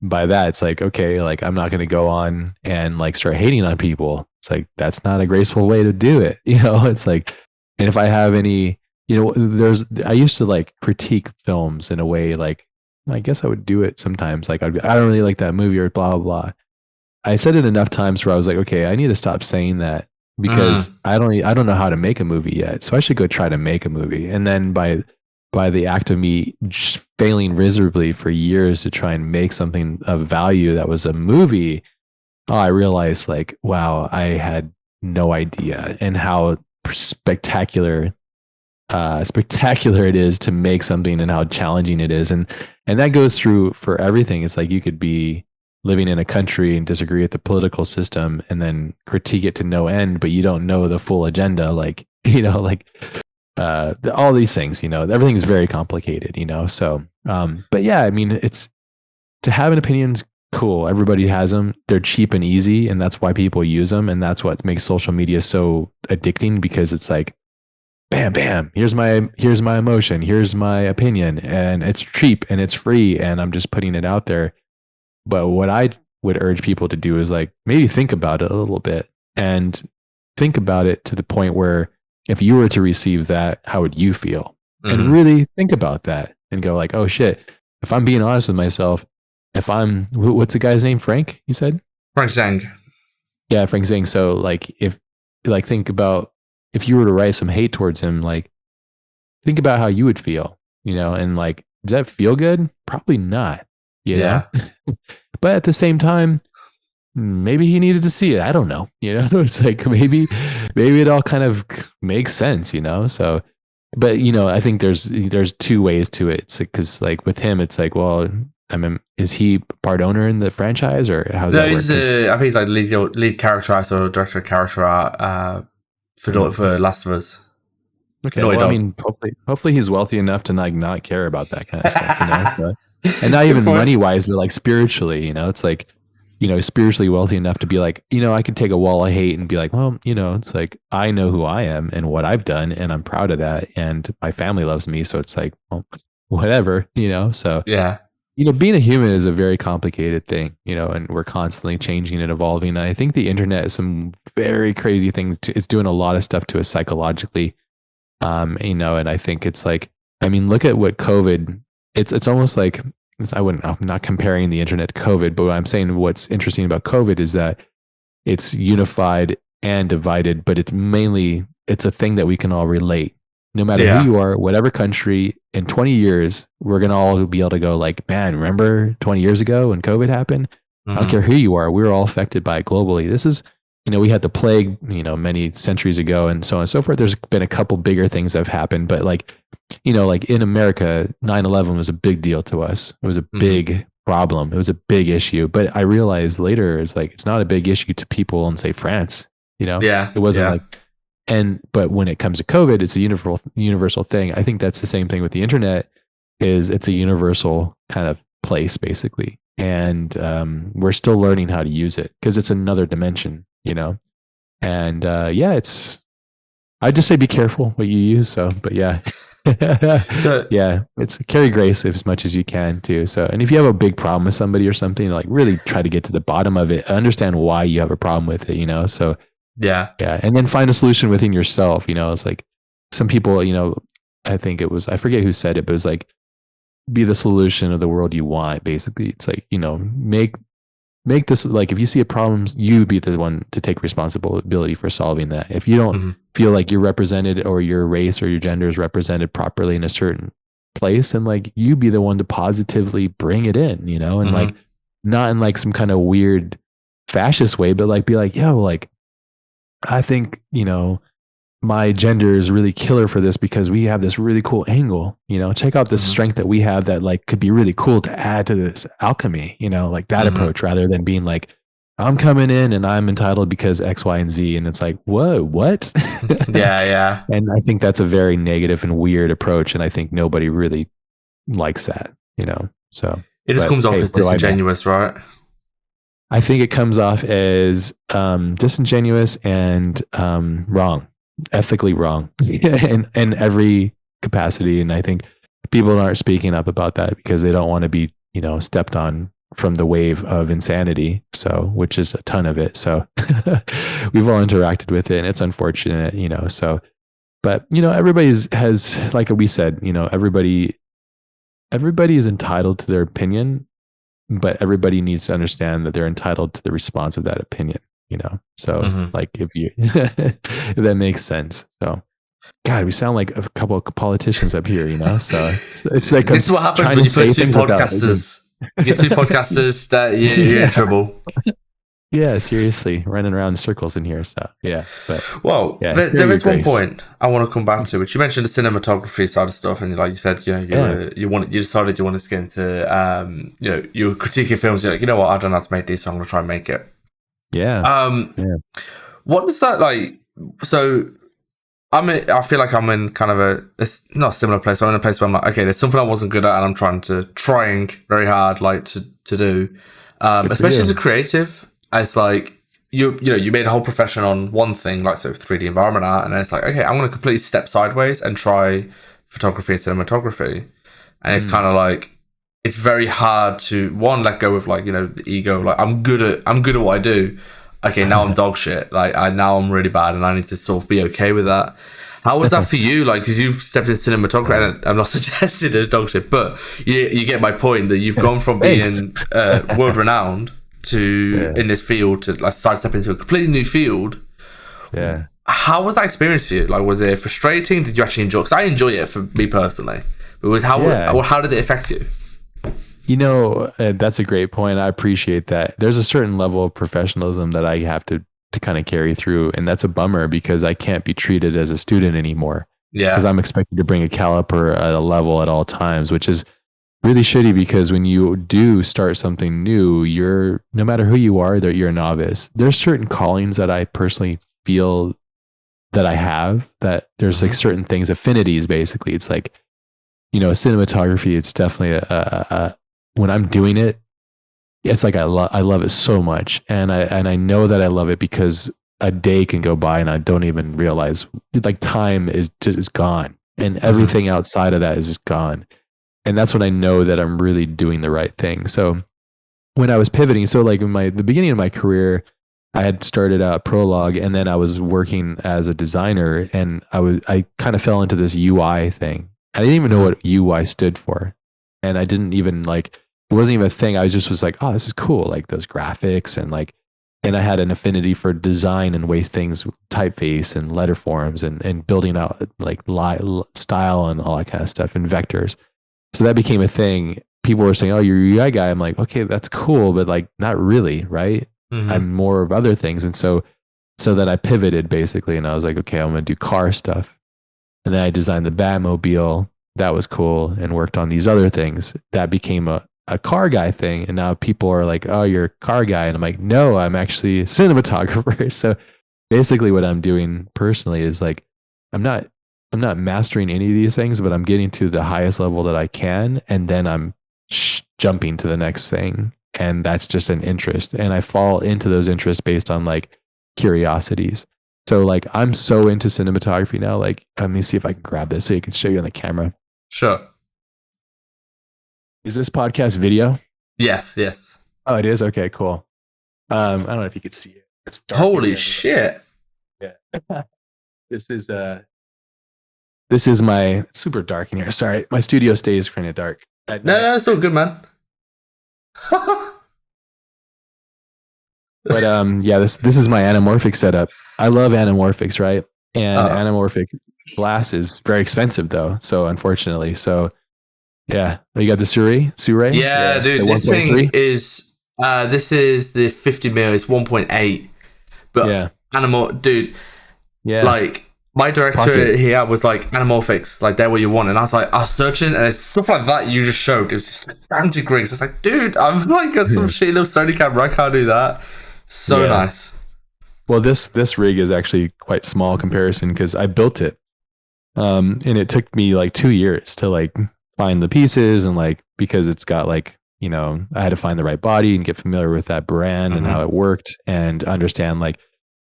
by that, it's like, okay, like I'm not going to go on and like start hating on people. It's like, that's not a graceful way to do it. It's like, and if I have any, I used to like critique films in a way, like, I guess I would do it sometimes. Like, I don't really like that movie or blah, blah, blah. I said it enough times where I was like, okay, I need to stop saying that because Mm. I don't know how to make a movie yet. So I should go try to make a movie. And then by the act of me just failing miserably for years to try and make something of value that was a movie, I realized like, wow, I had no idea and how spectacular it is to make something and how challenging it is. And that goes through for everything. It's like you could be living in a country and disagree with the political system and then critique it to no end, but you don't know the full agenda. Like, like all these things, everything is very complicated, so but yeah, I mean, it's to have an opinion is cool. Everybody has them. They're cheap and easy, and that's why people use them. And that's what makes social media so addicting, because it's like, bam, bam. Here's my emotion. Here's my opinion, and it's cheap and it's free, and I'm just putting it out there. But what I would urge people to do is like maybe think about it a little bit, and think about it to the point where if you were to receive that, how would you feel? And Mm-hmm. really think about that and go like, oh shit, if I'm being honest with myself, if I'm, what's the guy's name? Frank, you said? Frank Zhang. Yeah, Frank Zing. So like if, like think about if you were to write some hate towards him, like think about how you would feel, and like, does that feel good? Probably not, you know? Yeah. But at the same time, maybe he needed to see it. I don't know. It's like maybe it all kind of makes sense, So, but I think there's two ways to it. It's because like with him, it's like, well, I mean, is he part owner in the franchise, or how does No, that work? he's I think he's like lead character artist or director of character art for Last of Us. For Okay, Naughty well, I Dog. mean, hopefully he's wealthy enough to not care about that kind of stuff, So, and not Good even point. money wise, but like spiritually, it's like, spiritually wealthy enough to be like, I could take a wall of hate and be like, well, it's like I know who I am and what I've done, and I'm proud of that, and my family loves me, so it's like, well, whatever, So, Yeah. being a human is a very complicated thing, and we're constantly changing and evolving. And I think the internet is some very crazy things. It's doing a lot of stuff to us psychologically, and I think it's like, I mean, look at what COVID, it's almost like, I'm not comparing the internet to COVID, but I'm saying what's interesting about COVID is that it's unified and divided, but it's a thing that we can all relate. No matter who Yeah. you are, whatever country, in 20 years, we're going to all be able to go like, man, remember 20 years ago when COVID happened? I don't Mm-hmm. care who you are. We were all affected by it globally. This is, we had the plague, many centuries ago and so on and so forth. There's been a couple bigger things that have happened, but like, like in America, 9/11 was a big deal to us. It was a Mm-hmm. big problem. It was a big issue. But I realized later it's like, it's not a big issue to people in, say, France. Yeah. It wasn't Yeah. like, but when it comes to COVID, it's a universal thing. I think that's the same thing with the internet. It's a universal kind of place, basically, and we're still learning how to use it because it's another dimension, And yeah, I just say be careful what you use. So, but yeah, So yeah, it's carry grace as much as you can too. So, and if you have a big problem with somebody or something, like really try to get to the bottom of it, understand why you have a problem with it, So yeah. yeah, and then find a solution within yourself. It's like some people, I think it was, I forget who said it, but it was like, be the solution of the world you want. Basically, it's like, make this, like, if you see a problem, you be the one to take responsibility for solving that. If you don't Mm-hmm. feel like you're represented, or your race or your gender is represented properly in a certain place, and like you be the one to positively bring it in, and like Mm-hmm. not in like some kind of weird fascist way, but like be like, yo, like I think, my gender is really killer for this because we have this really cool angle, check out the Mm-hmm. strength that we have that like could be really cool to add to this alchemy, like that Mm-hmm. approach, rather than being like, I'm coming in and I'm entitled because X, Y, and Z. And it's like, whoa, what? Yeah. Yeah. And I think that's a very negative and weird approach. And I think nobody really likes that, So, It just but comes off hey, as what do I know? disingenuous, right? I think it comes off as disingenuous and wrong, ethically wrong in every capacity. And I think people aren't speaking up about that because they don't want to be, stepped on from the wave of insanity. So, which is a ton of it. So we've all interacted with it, and it's unfortunate, So, but everybody's has, like we said, everybody is entitled to their opinion, but everybody needs to understand that they're entitled to the response of that opinion, So Mm-hmm. like if you, if that makes sense. So God, we sound like a couple of politicians up here, So it's like I'm This is what happens trying when to you put say two things without. podcasters. You get two podcasters that you're in Yeah. trouble. Yeah. Seriously, running around in circles in here. So yeah, but Well, yeah, there carry your is one grace. point I want to come back to, which you mentioned the cinematography side of stuff, and like you said, Yeah. you decided you wanted to get into, you were critiquing films. You're like, you know what, I don't know how to make this, so I'm gonna try and make it. Yeah. Um, Yeah. what does that like? So I feel like I'm in kind of it's not a similar place, but I'm in a place where I'm like, okay, there's something I wasn't good at, and I'm trying very hard, like to do. Good for Especially as a you. creative, it's like you made a whole profession on one thing, like so 3D environment art, and then it's like, okay, I'm going to completely step sideways and try photography and cinematography, and it's Mm. kind of like it's very hard to one let go of like the ego, like I'm good at what I do. Okay, now I'm dog shit. Like now I'm really bad, and I need to sort of be okay with that. How was that for you? Like, because you've stepped into cinematography, and I'm not suggesting there's dog shit, but you get my point that you've gone from Thanks. being world renowned to Yeah. in this field to like sidestep into a completely new field. Yeah. How was that experience for you? Like, was it frustrating? Did you actually enjoy? Because I enjoy it for me personally. But Yeah. how did it affect you? That's a great point. I appreciate that. There's a certain level of professionalism that I have to kind of carry through, and that's a bummer because I can't be treated as a student anymore because Yeah. I'm expected to bring a caliper at a level at all times, which is really shitty because when you do start something new, you're no matter who you are, that you're a novice. There's certain callings that I personally feel that I have that there's like Hmm. certain things, affinities basically. It's like, cinematography, it's definitely when I'm doing it, it's like I love it so much, and I know that I love it because a day can go by and I don't even realize like time is gone, and Hmm. everything outside of that is just gone, and that's when I know that I'm really doing the right thing. So when I was pivoting, so like in the beginning of my career, I had started out Prologue, and then I was working as a designer, and I kind of fell into this UI thing. I didn't even know Hmm. what UI stood for, and I didn't even like it wasn't even a thing. I just was like, oh, this is cool, like those graphics and like, and I had an affinity for design and way things typeface and letter forms and building out like style and all that kind of stuff and vectors. So that became a thing. People were saying, "Oh, you're a UI guy." I'm like, "Okay, that's cool, but like not really, right? Hmm. I'm more of other things." And so then I pivoted basically, and I was like, "Okay, I'm going to do car stuff." And then I designed the Batmobile. That was cool, and worked on these other things. That became a car guy thing, and now people are like, "Oh, you're a car guy," and I'm like, "No, I'm actually a cinematographer." So basically what I'm doing personally is like I'm not I'm not mastering any of these things, but I'm getting to the highest level that I can, and then I'm jumping to the next thing, and that's just an interest, and I fall into those interests based on like curiosities. So like I'm so into cinematography now. Like let me see if I can grab this so you can show you on the camera. Sure. Is this podcast video? Yes. Yes. Oh, it is. Okay, cool. I don't know if you could see it. It's dark in Holy here a little bit. shit. Yeah. this is This is my it's super dark in here. Sorry, my studio stays kind of dark at No, night. no, it's all good, man. But yeah, this is my anamorphic setup. I love anamorphics, right? And Oh. anamorphic glass is very expensive though. So unfortunately, so yeah, you got the Sure, Yeah, the dude, this thing 1.3. is this is the 50 mil, it's 1.8. But Yeah, animal dude, yeah, like my pocket. director here was like anamorphics, like they're what you want. And I was searching and it's stuff like that you just showed. It was just like frantic rigs. It's like, dude, I'm like got some shitty little Sony camera, I can't do that. So Yeah. nice. Well, this rig is actually quite small comparison because I built it. And it took me like 2 years to like find the pieces and like because it's got like I had to find the right body and get familiar with that brand and how Mm-hmm. it worked and understand like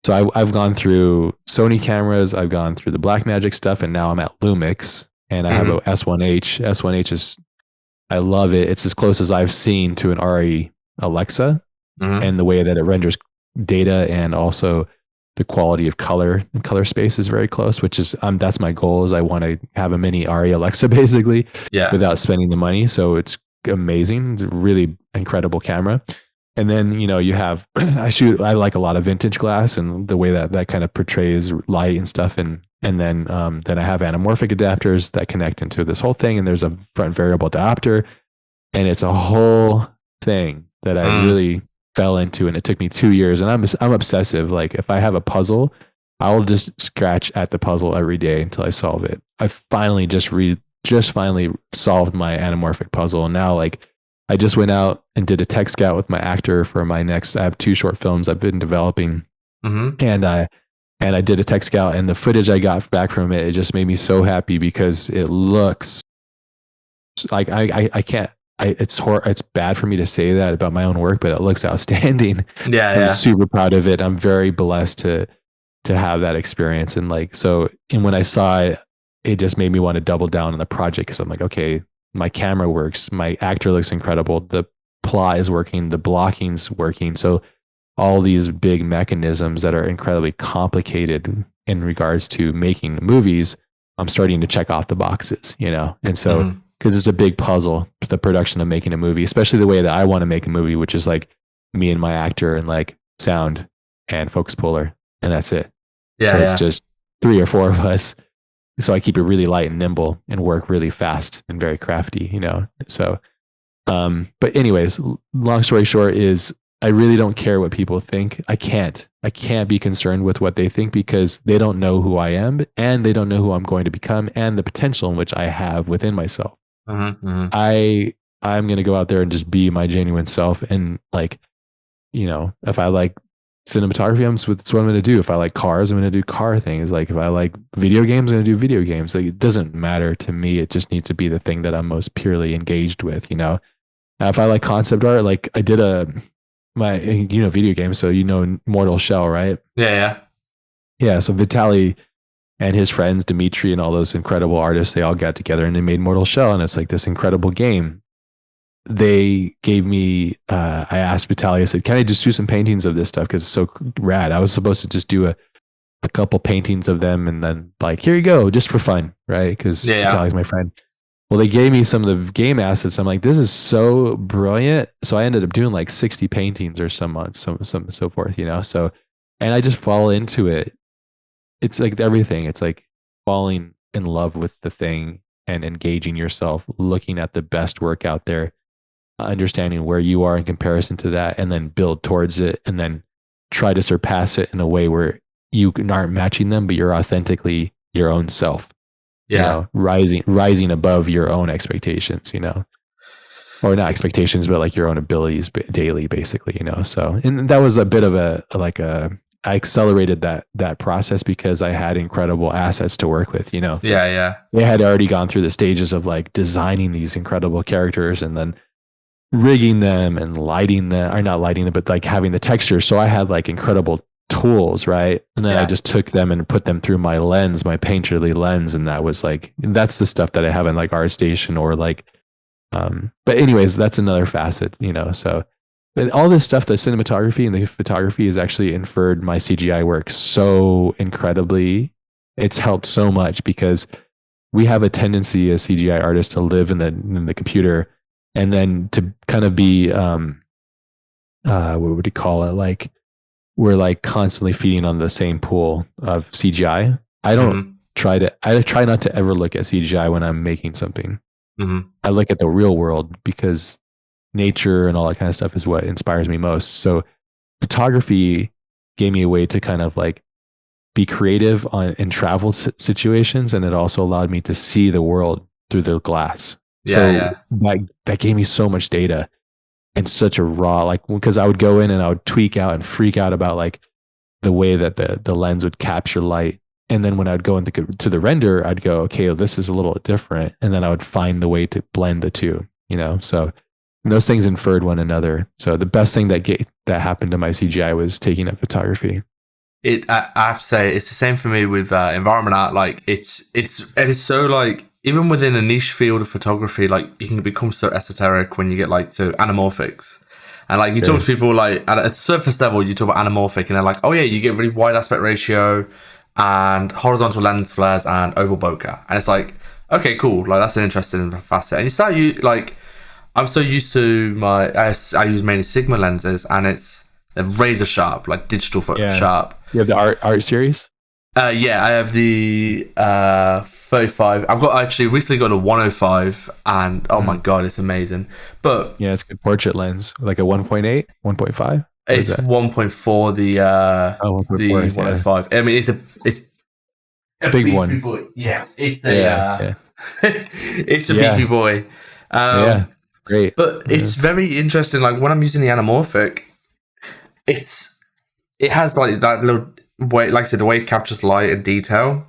so I've gone through Sony cameras, I've gone through the Blackmagic stuff, and now I'm at Lumix and I have a Mm-hmm. S1H. S1H is I love it. It's as close as I've seen to an RE Alexa Mm-hmm. and the way that it renders data and also the quality of color. The color space is very close, which is that's my goal is I want to have a mini Ari Alexa basically Yeah. without spending the money. So it's amazing. It's a really incredible camera. And then, you have I like a lot of vintage glass and the way that kind of portrays light and stuff. And then I have anamorphic adapters that connect into this whole thing. And there's a front variable adapter and it's a whole thing that I Mm. really fell into, and it took me 2 years. And I'm obsessive. Like if I have a puzzle, I'll just scratch at the puzzle every day until I solve it. I finally just finally solved my anamorphic puzzle, and now like I just went out and did a tech scout with my actor for my next. I have 2 short films I've been developing, Mm-hmm. and I did a tech scout, and the footage I got back from it just made me so happy because it looks like I can't it's bad for me to say that about my own work, but it looks outstanding. Yeah, I'm yeah. super proud of it. I'm very blessed to have that experience. And like, so, and when I saw it, it just made me want to double down on the project because I'm like, okay, my camera works, my actor looks incredible, the plot is working, the blocking's working. So all these big mechanisms that are incredibly complicated in regards to making movies, I'm starting to check off the boxes, you know? And so, Hmm. because it's a big puzzle, the production of making a movie, especially the way that I want to make a movie, which is like me and my actor and like sound and focus puller, and that's it. Yeah, So it's yeah. just three or four of us. So I keep it really light and nimble and work really fast and very crafty, you know? So, but anyways, long story short is I really don't care what people think. I can't be concerned with what they think because they don't know who I am and they don't know who I'm going to become and the potential in which I have within myself. Hmm. Hmm. I, I'm going to go out there and just be my genuine self. And like, you know, if I like cinematography, that's what I'm going to do. If I like cars, I'm going to do car things. Like if I like video games, I'm going to do video games. Like it doesn't matter to me. It just needs to be the thing that I'm most purely engaged with, you know? If I like concept art, like I did video game, so you know Mortal Shell, right? Yeah, yeah. Yeah, so Vitali and his friends, Dimitri and all those incredible artists, they all got together and they made Mortal Shell, and it's like this incredible game. They gave me, I asked Vitali, I said, can I just do some paintings of this stuff? Because it's so rad. I was supposed to just do a couple paintings of them and then like, here you go, just for fun, right? Because Yeah, yeah. Vitali's my friend. Well, they gave me some of the game assets. I'm like, this is so brilliant. So I ended up doing like 60 paintings or some so forth, you know. So, and I just fall into it. It's like everything. It's like falling in love with the thing and engaging yourself, looking at the best work out there, understanding where you are in comparison to that, and then build towards it, and then try to surpass it in a way where you aren't matching them, but you're authentically your own self, you Yeah. know, rising above your own expectations, you know, or not expectations, but like your own abilities daily, basically, you know. So, and that was a bit of I accelerated that process because I had incredible assets to work with, you know. Yeah, yeah. They had already gone through the stages of like designing these incredible characters and then rigging them and lighting them, or not lighting them, but like having the texture. So I had like incredible tools, right? And then I Yeah. just took them and put them through my lens, my painterly lens, and that was like that's the stuff that I have in like ArtStation or like. But anyways, that's another facet, you know. So, and all this stuff, the cinematography and the photography, has actually inferred my CGI work so incredibly. It's helped so much because we have a tendency as CGI artists to live in the computer and then to kind of be what would you call it, like we're like constantly feeding on the same pool of CGI. Hmm. I try not to ever look at CGI when I'm making something. Hmm. I look at the real world because nature and all that kind of stuff is what inspires me most. So photography gave me a way to kind of like be creative in travel situations, and it also allowed me to see the world through the glass. Yeah, So yeah. that gave me so much data and such a raw, like, because I would go in and I would tweak out and freak out about like the way that the lens would capture light. And then when I'd go into to the render, I'd go, okay, well, this is a little different. And then I would find the way to blend the two, you know? So those things inferred one another. So the best thing that happened to my CGI was taking up photography. I have to say it's the same for me with environment art. Like it is so like even within a niche field of photography, like you can become so esoteric when you get like so anamorphics. And like you talk Sure. to people like at a surface level, you talk about anamorphic, and they're like, "Oh yeah, you get really wide aspect ratio, and horizontal lens flares and oval bokeh." And it's like, okay, cool, like that's an interesting facet. And you start like I'm so used to I use mainly Sigma lenses, and they're razor sharp, like digital Yeah. sharp. You have the art series? Yeah, I have the 35. I've got actually recently got a 105, and oh my Mm. god, it's amazing. But Yeah, it's a good portrait lens, like a 1.8, 1.5. What is it's that? 1.4 Oh, 1.4. the Yeah. 105. I mean, it's It's a a big beefy one. boy. Yes, it's a Yeah. Yeah. it's a beefy Yeah. boy. Yeah. Great. But Yeah. it's very interesting. Like when I'm using the anamorphic, it's it has like that little way, like I said, the way it captures light and detail,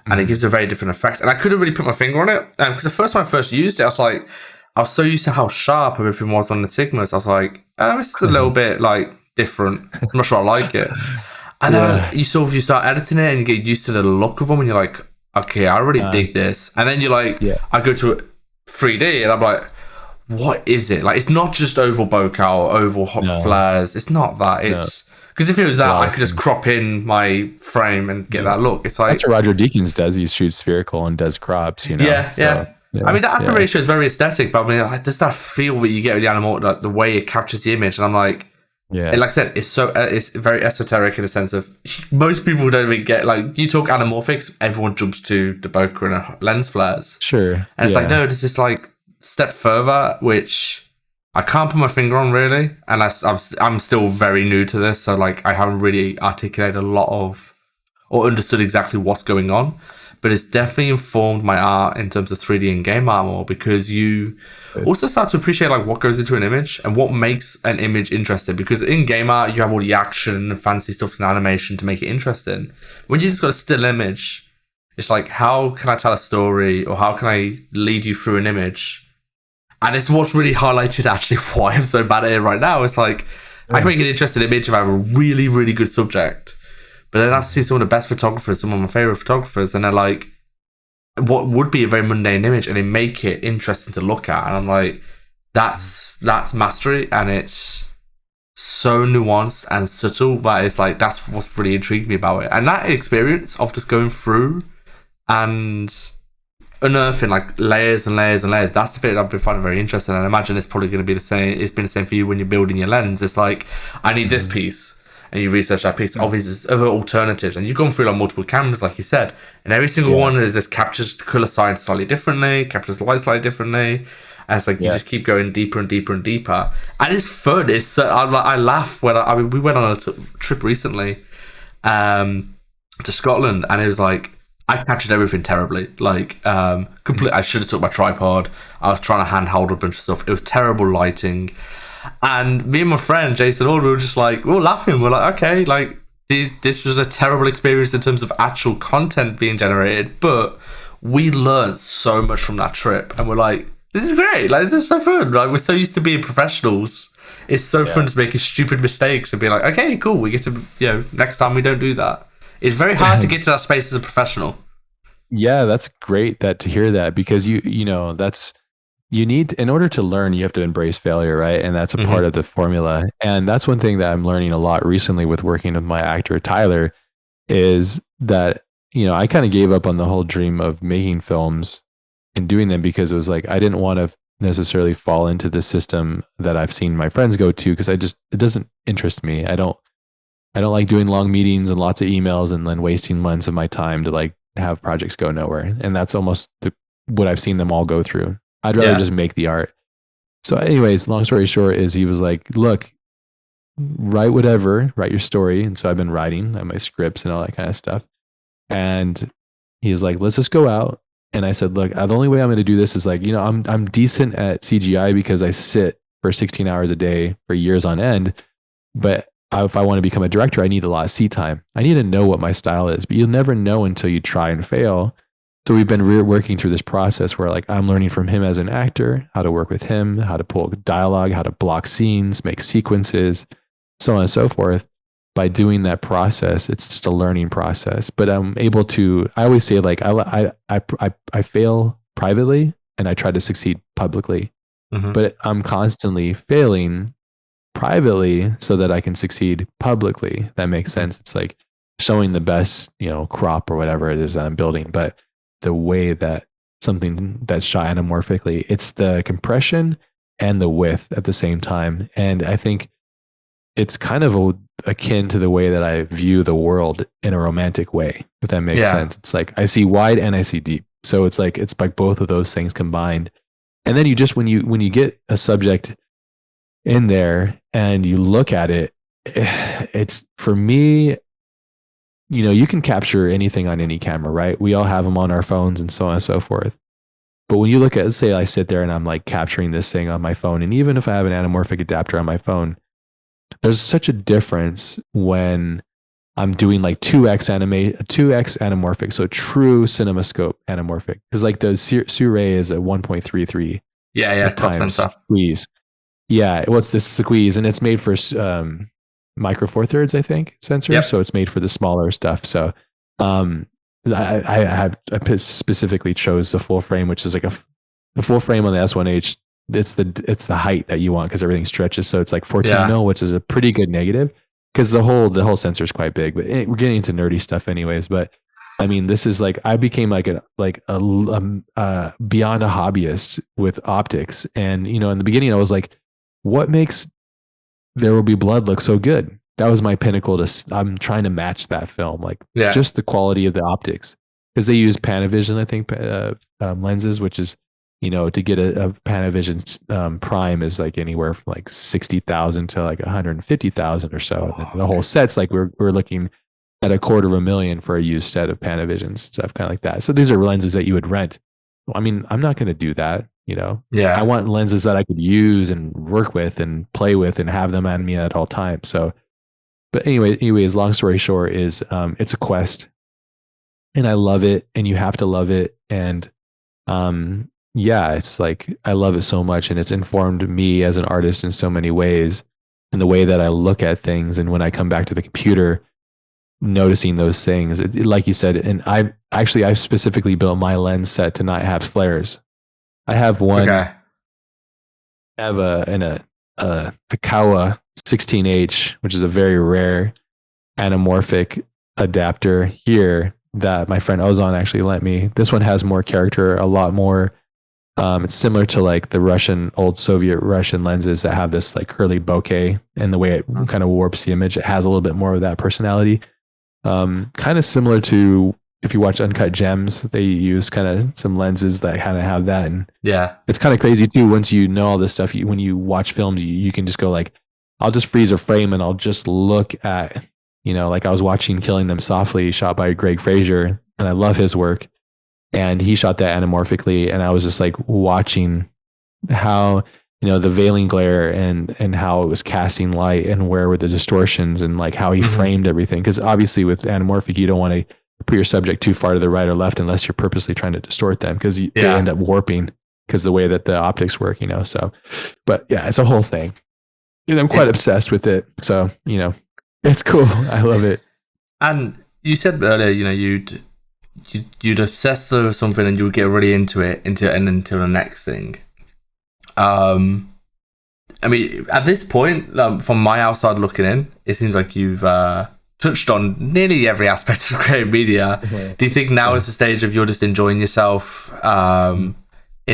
and it Mhm. gives a very different effect. And I couldn't really put my finger on it because the first time I first used it, I was like, I was so used to how sharp everything was on the Sigmas. I was like, oh, this is a little bit like different. I'm not sure I like it. And then Yeah. you start editing it and you get used to the look of them, and you're like, okay, I really Uh, dig this. And then you're like, yeah. I go to 3D and I'm like, what is it? Like, it's not just oval bokeh or oval hot No. flares. It's not that. No. It's because if it was A that, lot I of could just things. crop in my frame and get Yeah. that look. It's That's like, what Roger Deakins does. He shoots spherical and does crops, you know? yeah, So, yeah. I yeah. mean, that aspect Yeah. ratio is very aesthetic, but I mean, like, there's that feel that you get with the animal, like the way it captures the image. And I'm like, Yeah. and like I said, it's very esoteric in the sense of most people don't even get, like, you talk anamorphics, everyone jumps to the bokeh and lens flares, Sure. and it's like, Yeah. no, this is like step further, which I can't put my finger on really, and I'm still very new to this, so like I haven't really articulated a lot of or understood exactly what's going on, but it's definitely informed my art in terms of 3D and game art more, because you Good. also start to appreciate like what goes into an image and what makes an image interesting, because in game art you have all the action and fancy stuff and animation to make it interesting. When you just got a still image, it's like, how can I tell a story, or how can I lead you through an image? And it's what's really highlighted actually why I'm so bad at it right now. It's like, I can Yeah. make an interesting image if I have a really, really good subject. But then I see some of the best photographers, some of my favorite photographers, and they're like, what would be a very mundane image, and they make it interesting to look at. And I'm like, that's mastery, and it's so nuanced and subtle that it's like, that's what's really intrigued me about it. And that experience of just going through and unearthing like layers and layers and layers, that's the bit I've been finding very interesting. And I imagine it's probably going to be the same. It's been the same for you when you're building your lens. It's like, I need this Mhm. piece, and you research that piece. Yeah. Obviously there's other alternatives, and you've gone through like multiple cameras like you said, and every single Yeah. one is just captures the color side slightly differently, captures the light slightly differently, and it's like you Yeah. just keep going deeper and deeper and deeper, and it's fun. It's so, I laugh when I mean, we went on a trip recently to Scotland, and it was like, I captured everything terribly. Like, complete. I should have took my tripod. I was trying to handhold a bunch of stuff. It was terrible lighting, and me and my friend Jason Ord, we were just like, we were laughing. We're like, okay, like this was a terrible experience in terms of actual content being generated, but we learned so much from that trip, and we're like, this is great. Like, this is so fun. Like, we're so used to being professionals. It's so fun just making stupid mistakes and be like, okay, cool. We get to, next time we don't do that. It's very hard to get to that space as a professional. Yeah, that's great to hear that, because you know, that's, you need, in order to learn, you have to embrace failure, right? And that's a part of the formula. And that's one thing that I'm learning a lot recently with working with my actor Tyler, is that, you know, I kind of gave up on the whole dream of making films and doing them, because it was like, I didn't want to necessarily fall into the system that I've seen my friends go to, because it doesn't interest me. I don't like doing long meetings and lots of emails and then wasting months of my time to like have projects go nowhere. And that's almost what I've seen them all go through. I'd rather just make the art. So anyways, long story short is, he was like, look, write whatever, write your story. And so I've been writing my scripts and all that kind of stuff. And he was like, let's just go out. And I said, look, the only way I'm going to do this is like, you know, I'm decent at CGI because I sit for 16 hours a day for years on end. But if I want to become a director, I need a lot of seat time. I need to know what my style is, but you'll never know until you try and fail. So we've been working through this process where like I'm learning from him as an actor, how to work with him, how to pull dialogue, how to block scenes, make sequences, so on and so forth. By doing that process, it's just a learning process. But I'm able to, I always say like, I fail privately and I try to succeed publicly, but I'm constantly failing privately so that I can succeed publicly. That makes sense. It's like showing the best, you know, crop or whatever it is that I'm building, but the way that something that's shot anamorphically, it's the compression and the width at the same time. And I think it's kind of akin to the way that I view the world in a romantic way, if that makes sense. It's like I see wide and I see deep. So it's like both of those things combined. And then you just, when you get a subject in there and you look at it, it's, for me, you know, you can capture anything on any camera, right? We all have them on our phones and so on and so forth. But when you look at, say I sit there and I'm like capturing this thing on my phone, and even if I have an anamorphic adapter on my phone, there's such a difference when I'm doing like 2x anamorphic, so true cinemascope anamorphic. Because like the Sue Ray is a 1.33. Yeah, yeah, crop times sensor. squeeze. Yeah, what's this squeeze? And it's made for micro four thirds, I think, sensor. So Yep. it's made for the smaller stuff. So um, I specifically chose the full frame, which is like the full frame on the S1H. It's the height that you want because everything stretches. So it's like 14 Yeah. mil, which is a pretty good negative because the whole sensor is quite big. But we're getting into nerdy stuff anyways. But I mean, this is like I became beyond a hobbyist with optics, and in the beginning I was like, what makes There Will Be Blood look so good? That was my pinnacle. I'm trying to match that film, like Yeah. just the quality of the optics, because they use Panavision, I think, lenses, which is to get a Panavision prime is like anywhere from like 60,000 to like 150,000 or so, and then Oh, the whole okay. set's like we're looking at $250,000 for a used set of Panavisions, stuff kind of like that. So these are lenses that you would rent. I mean, I'm not going to do that. I Yeah. want lenses that I could use and work with and play with and have them on me at all times. So, but anyways, long story short is, it's a quest and I love it and you have to love it. And, yeah, it's like, I love it so much and it's informed me as an artist in so many ways and the way that I look at things. And when I come back to the computer, noticing those things, like you said, and I've specifically built my lens set to not have flares. I have one Okay. I have a Kawa 16H, which is a very rare anamorphic adapter here that my friend Ozan actually lent me. This one has more character, a lot more. It's similar to like the old Soviet Russian lenses that have this like curly bokeh, and the way it Mm. kind of warps the image. It has a little bit more of that personality. Kind of similar to if you watch Uncut Gems, they use kind of some lenses that kind of have that, and Yeah. it's kind of crazy too. Once you know all this stuff, when you watch films, you can just go like, I'll just freeze a frame and I'll just look at, like I was watching Killing Them Softly, shot by Greg Fraser, and I love his work. And he shot that anamorphically, and I was just like watching how the veiling glare and how it was casting light and where were the distortions and like how he Hmm. framed everything. Because obviously with anamorphic, you don't want to put your subject too far to the right or left unless you're purposely trying to distort them because they end Yeah. up warping because the way that the optics work. So, but yeah, it's a whole thing, and I'm quite It obsessed with it. So it's cool. I love it. and you said earlier, you'd obsess over something and you would get really into it until the next thing. Um, I mean, at this point, from my outside looking in, it seems like you've touched on nearly every aspect of creative media. Do you think now is the stage of you're just enjoying yourself in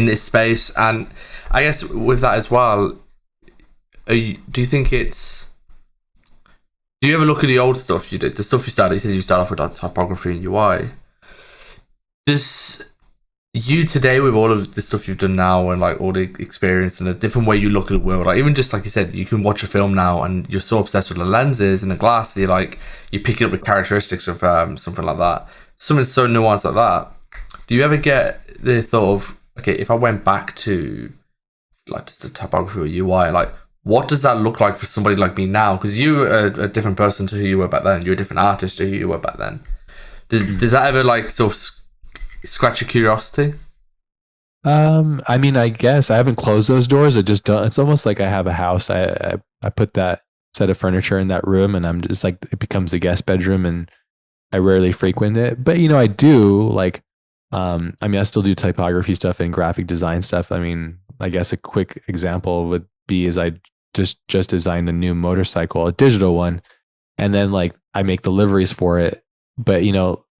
this space? And I guess with that as well, do you think it's? Do you ever look at the old stuff you did, the stuff you started? You said you started off with like typography and UI. Does you today with all of the stuff you've done now and like all the experience and the different way you look at the world, like even just like you said, you can watch a film now and you're so obsessed with the lenses and the glass, you pick it up the characteristics of something like that, something so nuanced like that. Do you ever get the thought of, okay, if I went back to like just the typography or UI, like what does that look like for somebody like me now? Because you are a different person to who you were back then. You're a different artist to who you were back then. Does that ever like sort of scratch your curiosity? I mean, I guess I haven't closed those doors. I just don't. It's almost like I have a house. I put that set of furniture in that room, and I'm just like it becomes the guest bedroom, and I rarely frequent it. But I do like. I mean, I still do typography stuff and graphic design stuff. I mean, I guess a quick example would be is I just designed a new motorcycle, a digital one, and then like I make the liveries for it. But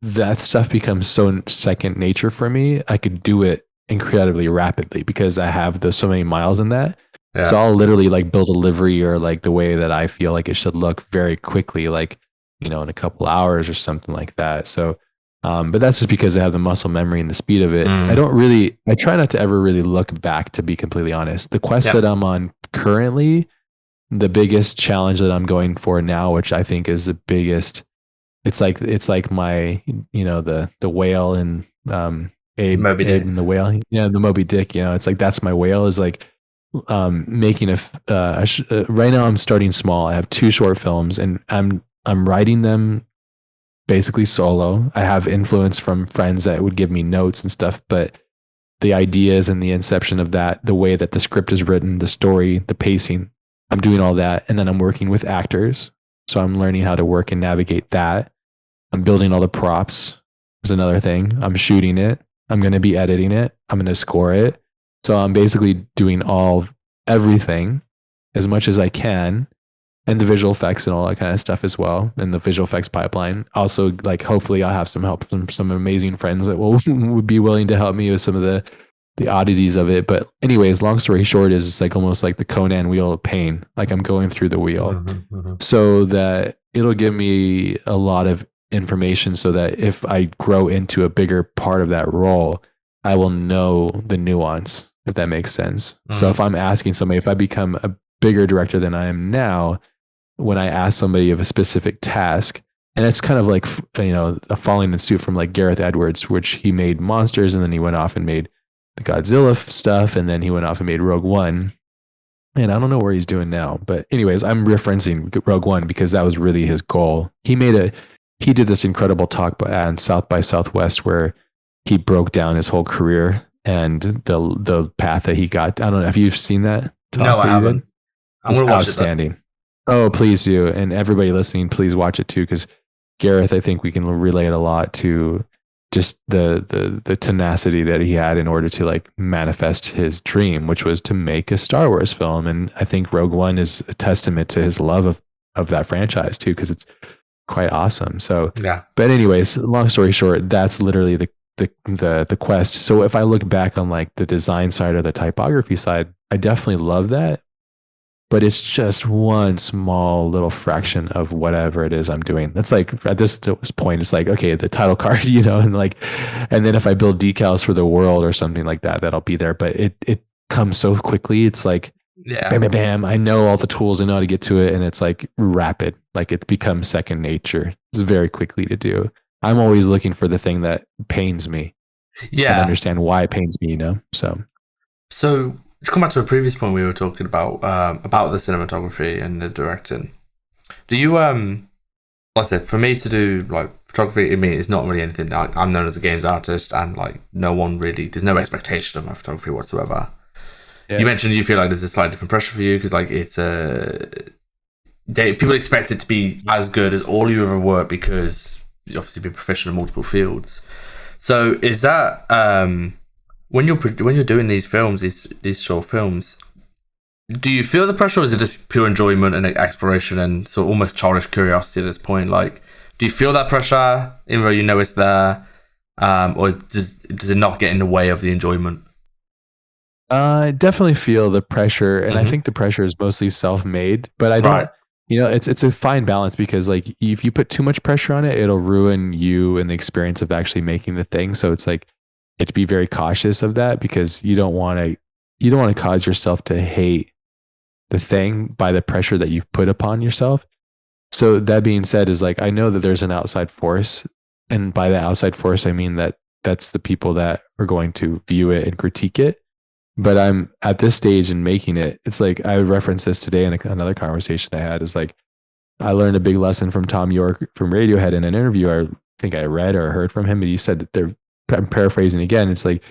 that stuff becomes so second nature for me. I could do it incredibly rapidly because I have so many miles in that. So Yeah. I'll literally like build a livery or like the way that I feel like it should look very quickly, like in a couple hours or something like that. So but that's just because I have the muscle memory and the speed of it. Mm. I try not to ever really look back, to be completely honest. The quest that Yeah. I'm on currently, the biggest challenge that I'm going for now, which I think is the biggest, it's like my the whale and Moby Abe Dick. and the whale, the Moby Dick. It's like that's my whale is like making right now I'm starting small. I have two short films and I'm writing them basically solo. I have influence from friends that would give me notes and stuff, but the ideas and the inception of that, the way that the script is written, the story, the pacing. I'm doing all that. And then I'm working with actors. So I'm learning how to work and navigate that. I'm building all the props. Is another thing. I'm shooting it. I'm going to be editing it. I'm going to score it. So I'm basically doing everything as much as I can, and the visual effects and all that kind of stuff as well, and the visual effects pipeline. Also, like hopefully I'll have some help from some amazing friends that will would be willing to help me with some of the oddities of it. But anyways, long story short is it's like almost like the Conan wheel of pain. Like I'm going through the wheel so that it'll give me a lot of information so that if I grow into a bigger part of that role, I will know the nuance, if that makes sense. So if I'm asking somebody, if I become a bigger director than I am now, when I ask somebody of a specific task, and it's kind of like, a following in suit from like Gareth Edwards, which he made Monsters and then he went off and made the Godzilla stuff, and then he went off and made Rogue One. And I don't know where he's doing now, but anyways, I'm referencing Rogue One because that was really his goal. He did this incredible talk on South by Southwest where he broke down his whole career and the path that he got. I don't know if you've seen that talk. No, I haven't. I'm it's gonna watch outstanding. Oh, please do, and everybody listening, please watch it too, because Gareth, I think we can relate a lot to just the tenacity that he had in order to like manifest his dream, which was to make a Star Wars film. And I think Rogue One is a testament to his love of that franchise too, because it's quite awesome. So yeah. But anyways, long story short, that's literally the quest. So if I look back on like the design side or the typography side, I definitely love that. But it's just one small little fraction of whatever it is I'm doing. It's like at this point, it's like, okay, the title card, and then if I build decals for the world or something like that, that'll be there. But it comes so quickly. It's like, bam, bam, bam. I know all the tools. I know how to get to it. And it's like rapid. Like it becomes second nature. It's very quickly to do. I'm always looking for the thing that pains me. Yeah. And understand why it pains me, So to come back to a previous point we were talking about the cinematography and the directing. Do you like I said, for me to do like photography, I mean, it's not really anything. I'm known as a games artist, and like there's no expectation of my photography whatsoever. Yeah. You mentioned you feel like there's a slightly different pressure for you because like it's people expect it to be as good as all you ever work because you obviously be professional in multiple fields. So is that when you're doing these films, these short films, do you feel the pressure, or is it just pure enjoyment and exploration and sort of almost childish curiosity at this point? Like, do you feel that pressure even though you know it's there, or does it not get in the way of the enjoyment? I definitely feel the pressure, and I think the pressure is mostly self-made. But I don't. Right. It's a fine balance because like if you put too much pressure on it, it'll ruin you and the experience of actually making the thing. So it's like you have to be very cautious of that because you don't want to cause yourself to hate the thing by the pressure that you've put upon yourself. So that being said, is like I know that there's an outside force, and by the outside force I mean that's the people that are going to view it and critique it. But I'm at this stage in making it. It's like I would reference this today in another conversation I had. Is like I learned a big lesson from Tom York from Radiohead in an interview. I think I read or heard from him, and he said that I'm paraphrasing again. It's like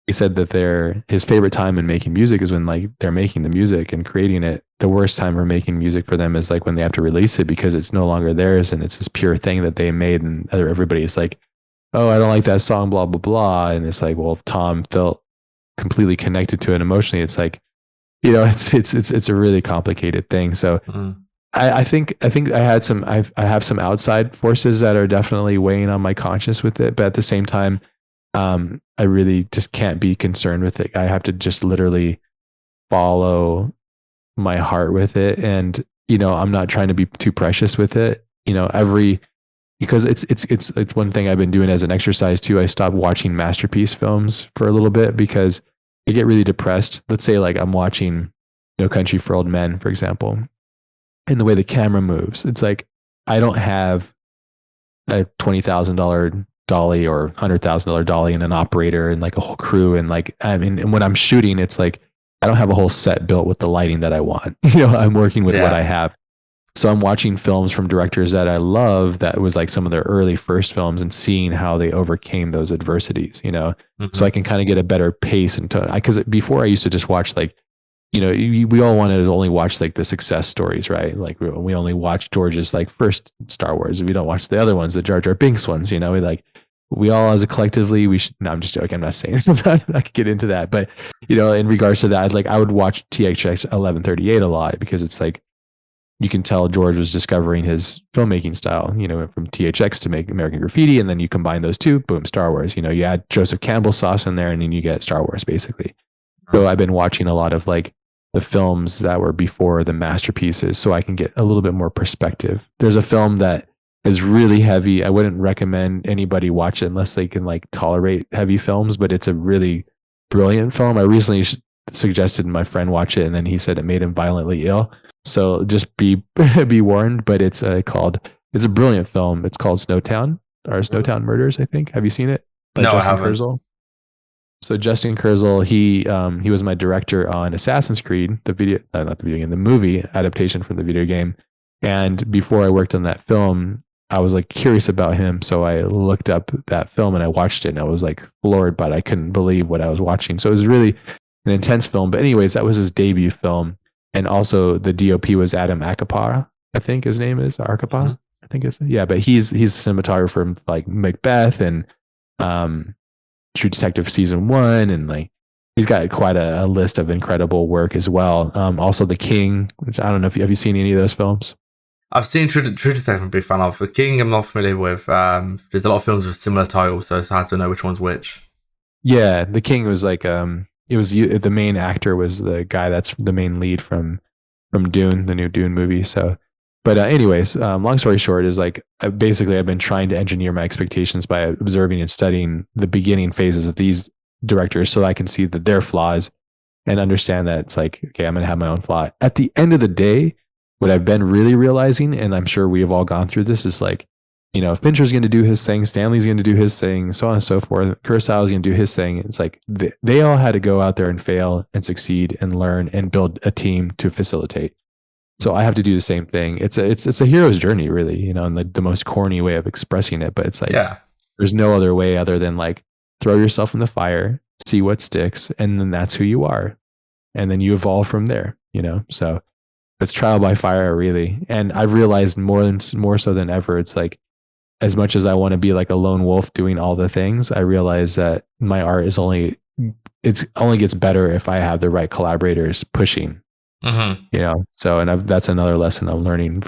he said that his favorite time in making music is when like they're making the music and creating it. The worst time for making music for them is like when they have to release it because it's no longer theirs and it's this pure thing that they made, and everybody's like, oh, I don't like that song, blah blah blah. And it's like, well, if Tom felt completely connected to it emotionally, it's like, it's a really complicated thing. So I think I have some outside forces that are definitely weighing on my conscience with it, but at the same time, I really just can't be concerned with it. I have to just literally follow my heart with it, and I'm not trying to be too precious with it. Because it's one thing I've been doing as an exercise too. I stopped watching masterpiece films for a little bit because I get really depressed. Let's say like I'm watching No Country for Old Men, for example, and the way the camera moves. It's like I don't have a $20,000 dolly or $100,000 dolly and an operator and like a whole crew, and like and when I'm shooting, it's like I don't have a whole set built with the lighting that I want. I'm working with what I have. So I'm watching films from directors that I love that was like some of their early first films and seeing how they overcame those adversities, you know, so Hmm. I can kind of get a better pace and tone. Because before I used to just watch like, you know, we all wanted to only watch like the success stories, right? Like we only watch George's like first Star Wars. We don't watch the other ones, the Jar Jar Binks ones, you know, we all as a collectively, we should, no, I'm just joking. I'm not saying I could get into that, but you know, in regards to that, like I would watch THX 1138 a lot because it's like, you can tell George was discovering his filmmaking style, you know, from THX to make American Graffiti. And then you combine those two, boom, Star Wars. You know, you add Joseph Campbell sauce in there and then you get Star Wars basically. So I've been watching a lot of like the films that were before the masterpieces so I can get a little bit more perspective. There's a film that is really heavy. I wouldn't recommend anybody watch it unless they can like tolerate heavy films, but it's a really brilliant film. I recently suggested my friend watch it and then he said it made him violently ill. So just be be warned, but it's a brilliant film. It's called Snowtown or Snowtown Murders, I think. Have you seen it? By No, I Justin haven't. Kurzel. So Justin Kurzel, he was my director on Assassin's Creed, the video, not the video game, the movie adaptation from the video game. And before I worked on that film, I was like curious about him, so I looked up that film and I watched it, and I was like floored, but I couldn't believe what I was watching. So it was really an intense film. But anyways, that was his debut film, and also the DOP was Adam Akapara, I think his name is Hmm. Arkapa. I think it's yeah, but he's a cinematographer like Macbeth and um True Detective season 1, and like he's got quite a list of incredible work as well. Also The King, which I don't know if have you seen any of those films? I've seen True Detective. I'm a big fan of. The King, I'm not familiar with. There's a lot of films with similar titles, so it's hard to know which one's which. Yeah, The King was like it was the main actor was the guy that's the main lead from Dune, the new Dune movie. So, but anyways, long story short is like basically I've been trying to engineer my expectations by observing and studying the beginning phases of these directors so I can see that their flaws and understand that it's like, okay, I'm going to have my own flaw. At the end of the day, what I've been really realizing, and I'm sure we have all gone through this, is like, you know, Fincher's going to do his thing, Stanley's going to do his thing, so on and so forth. Kurosawa's going to do his thing. It's like they all had to go out there and fail and succeed and learn and build a team to facilitate. So I have to do the same thing. It's a hero's journey, really, you know, in the most corny way of expressing it. But it's like Yeah. there's no other way other than like throw yourself in the fire, see what sticks, and then that's who you are. And then you evolve from there, you know? So it's trial by fire, really. And I've realized more so than ever, it's like as much as I want to be like a lone wolf doing all the things, I realize that my art is it's only gets better if I have the right collaborators pushing, Hmm. you know? So, and that's another lesson I'm learning,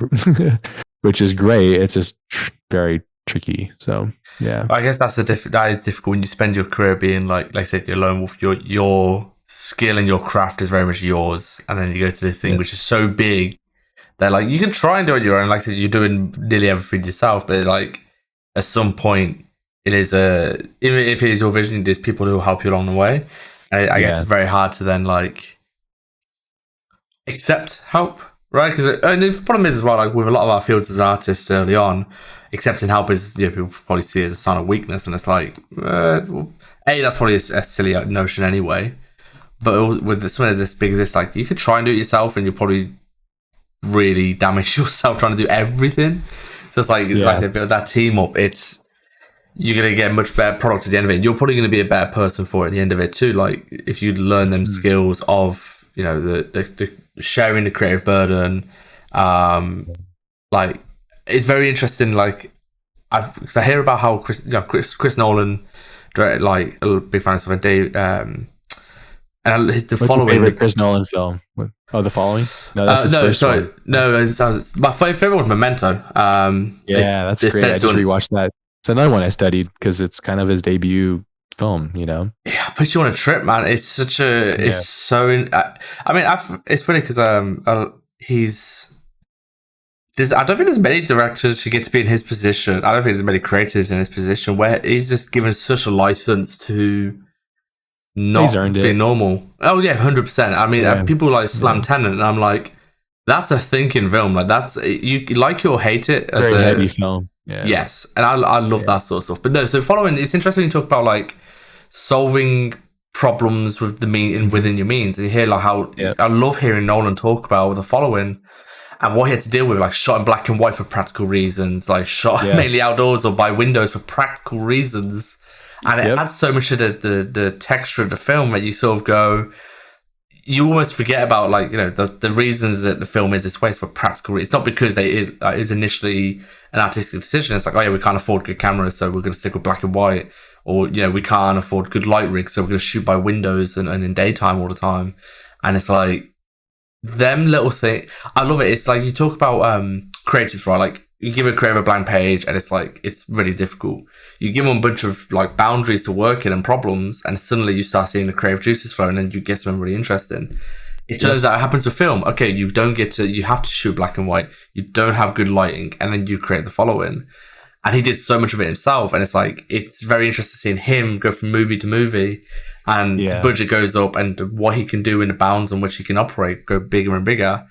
which is great. It's just very tricky. So, yeah. I guess that is difficult when you spend your career being like I said, you're lone wolf. Your skill and your craft is very much yours, and then you go to this thing Yeah. which is so big that like you can try and do it on your own. Like I said, you're doing nearly everything yourself, but like at some point, it is even if it is your vision, there's people who will help you along the way. I guess Yeah. it's very hard to then like accept help, right? Because and the problem is as well, like with a lot of our fields as artists early on, accepting help is people probably see it as a sign of weakness, and it's like, well, that's probably a silly notion anyway. But with something as big as this, like you could try and do it yourself, and you probably really damage yourself trying to do everything. So it's like I Yeah. said, build that team up. It's you're gonna get a much better product at the end of it. You're probably gonna be a better person for it at the end of it too. Like if you learn them Mm. skills of the sharing the creative burden, like it's very interesting. Like because I hear about how Chris Nolan, like a big fan of stuff, and Dave, and the What's your favorite following. Chris Nolan film? Oh, The Following? No, that's his No, first sorry, one. no. My favorite was Memento. Yeah, that's It great. I sets just you on. rewatched that. It's another one I studied because it's kind of his debut film, you know? Yeah, puts you on a trip, man. It's such a. It's Yeah. so. I mean, it's funny because he's. I don't think there's many directors who get to be in his position. I don't think there's many creatives in his position where he's just given such a license to He's earned not be it. normal. Oh yeah, 100%. I mean, Yeah. people like Slam Yeah. Tenant, and I'm like, that's a thinking film. Like that's you like it or hate it as Very heavy a film. Yeah. yes, and I love Yeah. that sort of stuff. But no, so following, it's interesting you talk about like solving problems with the mean Mhm. within your means. And you hear like how Yeah. I love hearing Nolan talk about the following, and what he had to deal with, like shot in black and white for practical reasons, like shot Yeah. mainly outdoors or by windows for practical reasons, and it Yep. adds so much to the texture of the film that you sort of go, you almost forget about, like, the reasons that the film is this way is for practical reasons. It's not because it is initially an artistic decision. It's like, oh yeah, we can't afford good cameras, so we're going to stick with black and white, or we can't afford good light rigs, so we're going to shoot by windows and in daytime all the time. And it's like them little things. I love it. It's like you talk about creatives, right? Like you give a creative a blank page, and it's like it's really difficult. You give them a bunch of like boundaries to work in and problems, and suddenly you start seeing the creative juices flow, and then you get something really interesting. It turns out it happens with film. Okay, you have to shoot black and white. You don't have good lighting, and then you create the following. And he did so much of it himself, and it's very interesting seeing him go from movie to movie, and the budget goes up, and what he can do in the bounds on which he can operate go bigger and bigger.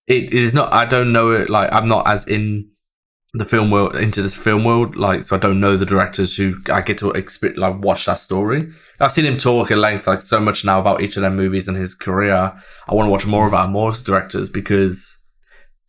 It is not. I don't know it. Like I'm not as in the film world into this film world, like, so I don't know the directors who I get to watch that story. I've seen him talk at length, like so much now about each of them movies and his career. I want to watch more about more directors because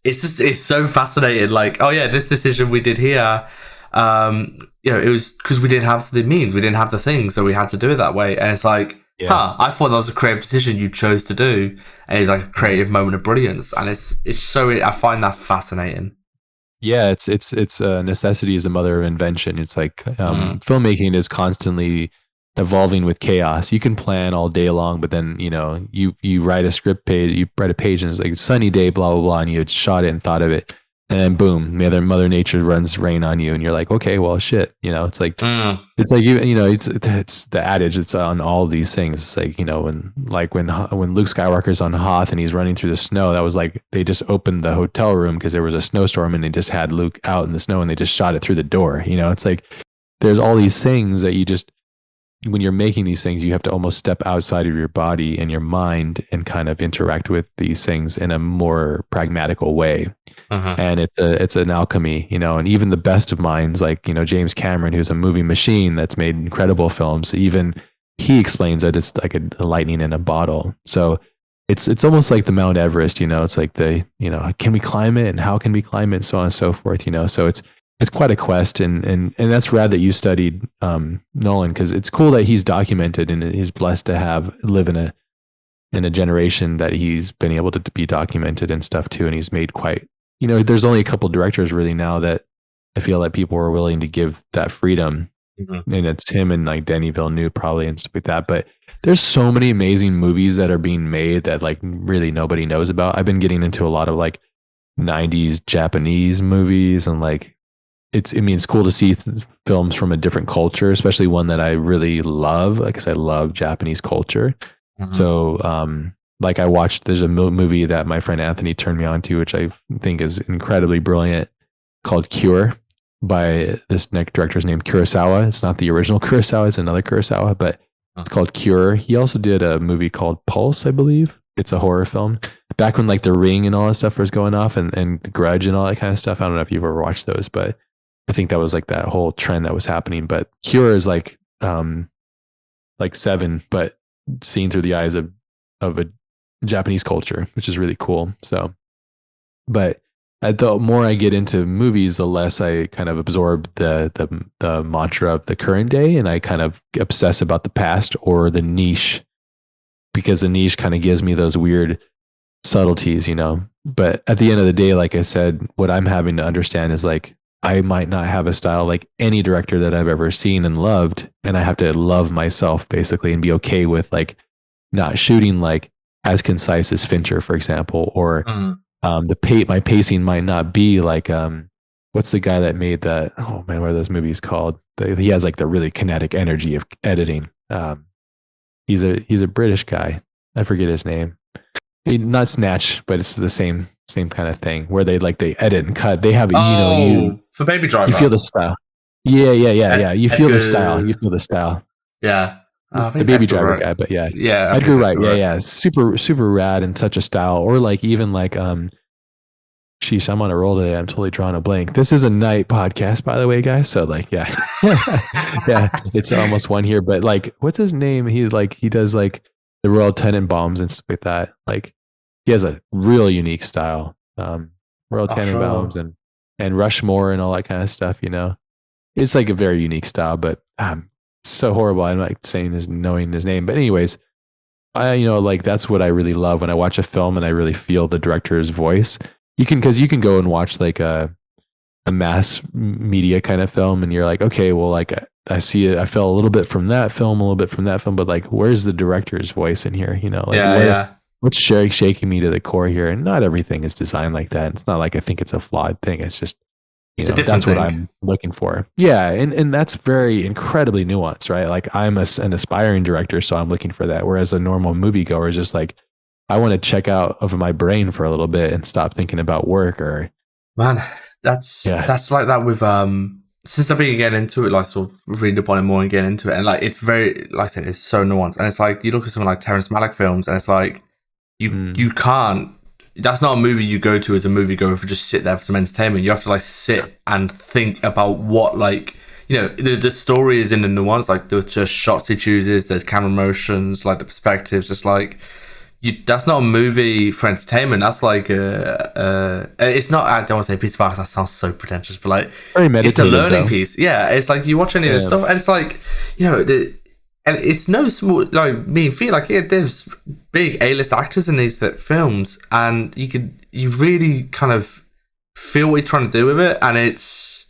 it's so fascinating. Like, oh yeah, this decision we did here, it was because we didn't have the means, we didn't have the things, so we had to do it that way. And it's like, I thought that was a creative decision you chose to do, and it's like a creative moment of brilliance. And it's so, I find that fascinating. Yeah, it's necessity is the mother of invention. It's like filmmaking is constantly evolving with chaos. You can plan all day long, but then you write a script page, you write a page, and it's like sunny day, blah blah blah, and you had shot it and thought of it, and then boom, Mother Nature runs rain on you, and you're like, okay, well, shit, it's like it's like it's the adage. It's on all these things. It's like when Luke Skywalker's on Hoth and he's running through the snow, that was like they just opened the hotel room because there was a snowstorm and they just had Luke out in the snow and they just shot it through the door. It's like there's all these things that you just, when you're making these things, you have to almost step outside of your body and your mind and kind of interact with these things in a more pragmatical way. And it's an alchemy, and even the best of minds, like, James Cameron, who's a movie machine that's made incredible films, even he explains that it's like a lightning in a bottle. So it's almost like the Mount Everest, it's like can we climb it and how can we climb it and so on and so forth, so it's quite a quest, and that's rad that you studied Nolan, because it's cool that he's documented and he's blessed to live in a generation that he's been able to be documented and stuff too, and he's made quite, there's only a couple directors really now that I feel like people are willing to give that freedom, and it's him and like Denis Villeneuve probably and stuff like that. But there's so many amazing movies that are being made that like really nobody knows about. I've been getting into a lot of like 90s Japanese movies, and like it's cool to see films from a different culture, especially one that I really love, because I love Japanese culture. So, like I watched, there's a movie that my friend Anthony turned me on to, which I think is incredibly brilliant, called Cure, by this director's named Kurosawa. It's not the original Kurosawa, it's another Kurosawa, but it's called Cure. He also did a movie called Pulse, I believe. It's a horror film. Back when like The Ring and all that stuff was going off, and Grudge and all that kind of stuff. I don't know if you've ever watched those, but I think that was like that whole trend that was happening. But Cure is like Seven, but seen through the eyes of a Japanese culture, which is really cool. So, but the more I get into movies, the less I kind of absorb the mantra of the current day, and I kind of obsess about the past or the niche, because the niche kind of gives me those weird subtleties, But at the end of the day, like I said, what I'm having to understand is like, I might not have a style like any director that I've ever seen and loved, and I have to love myself basically and be okay with like not shooting like as concise as Fincher, for example, or my pacing might not be like what's the guy that made that? Oh man, what are those movies called? He has like the really kinetic energy of editing. He's a British guy. I forget his name. Not Snatch, but it's the same kind of thing where they edit and cut. They have for Baby Driver. You feel the style. Yeah. You feel the style. You feel the style. Yeah. The Baby Driver guy, but yeah. Edgar Wright. Yeah. Super rad and such a style. Or like even like sheesh, I'm on a roll today. I'm totally drawing a blank. This is a night podcast, by the way, guys. So like, yeah. Yeah. It's almost one here, but like, what's his name? He does like the Royal Tenenbaums and stuff like that. Like, he has a real unique style. Royal Oh, sure. Tenenbaums and Rushmore and all that kind of stuff. It's like a very unique style, but it's so horrible. I'm like saying his knowing his name, but anyways, like that's what I really love when I watch a film and I really feel the director's voice. Because you can go and watch like a mass media kind of film and you're like, okay, well, like I see it, I felt a little bit from that film, a little bit from that film, but like where's the director's voice in here? Like Yeah, yeah. what's shaking me to the core here? And not everything is designed like that. It's not like I think it's a flawed thing. It's just, It's a different that's what thing. I'm looking for. Yeah, and that's very incredibly nuanced, right? Like I'm an aspiring director, so I'm looking for that. Whereas a normal moviegoer is just like, I want to check out of my brain for a little bit and stop thinking about work or Man, that's yeah. that's like that with since I've been getting into it, like sort of reading up on it more and getting into it, and like it's very, like I said, it's so nuanced, and it's like you look at something like Terrence Malick films, and it's like Mm, you can't. That's not a movie you go to as a moviegoer for just sit there for some entertainment. You have to like sit and think about what, like, the story is in the nuance, like the just shots he chooses, the camera motions, like the perspectives, just like that's not a movie for entertainment. That's like it's not. I don't want to say piece of art. That sounds so pretentious, but like very it's a meditative learning though. piece. Yeah, it's like you watch any of this Yeah. stuff, and it's like and it's no small, like, me and feel like, yeah, there's big A-list actors in these films, and you really kind of feel what he's trying to do with it, and it's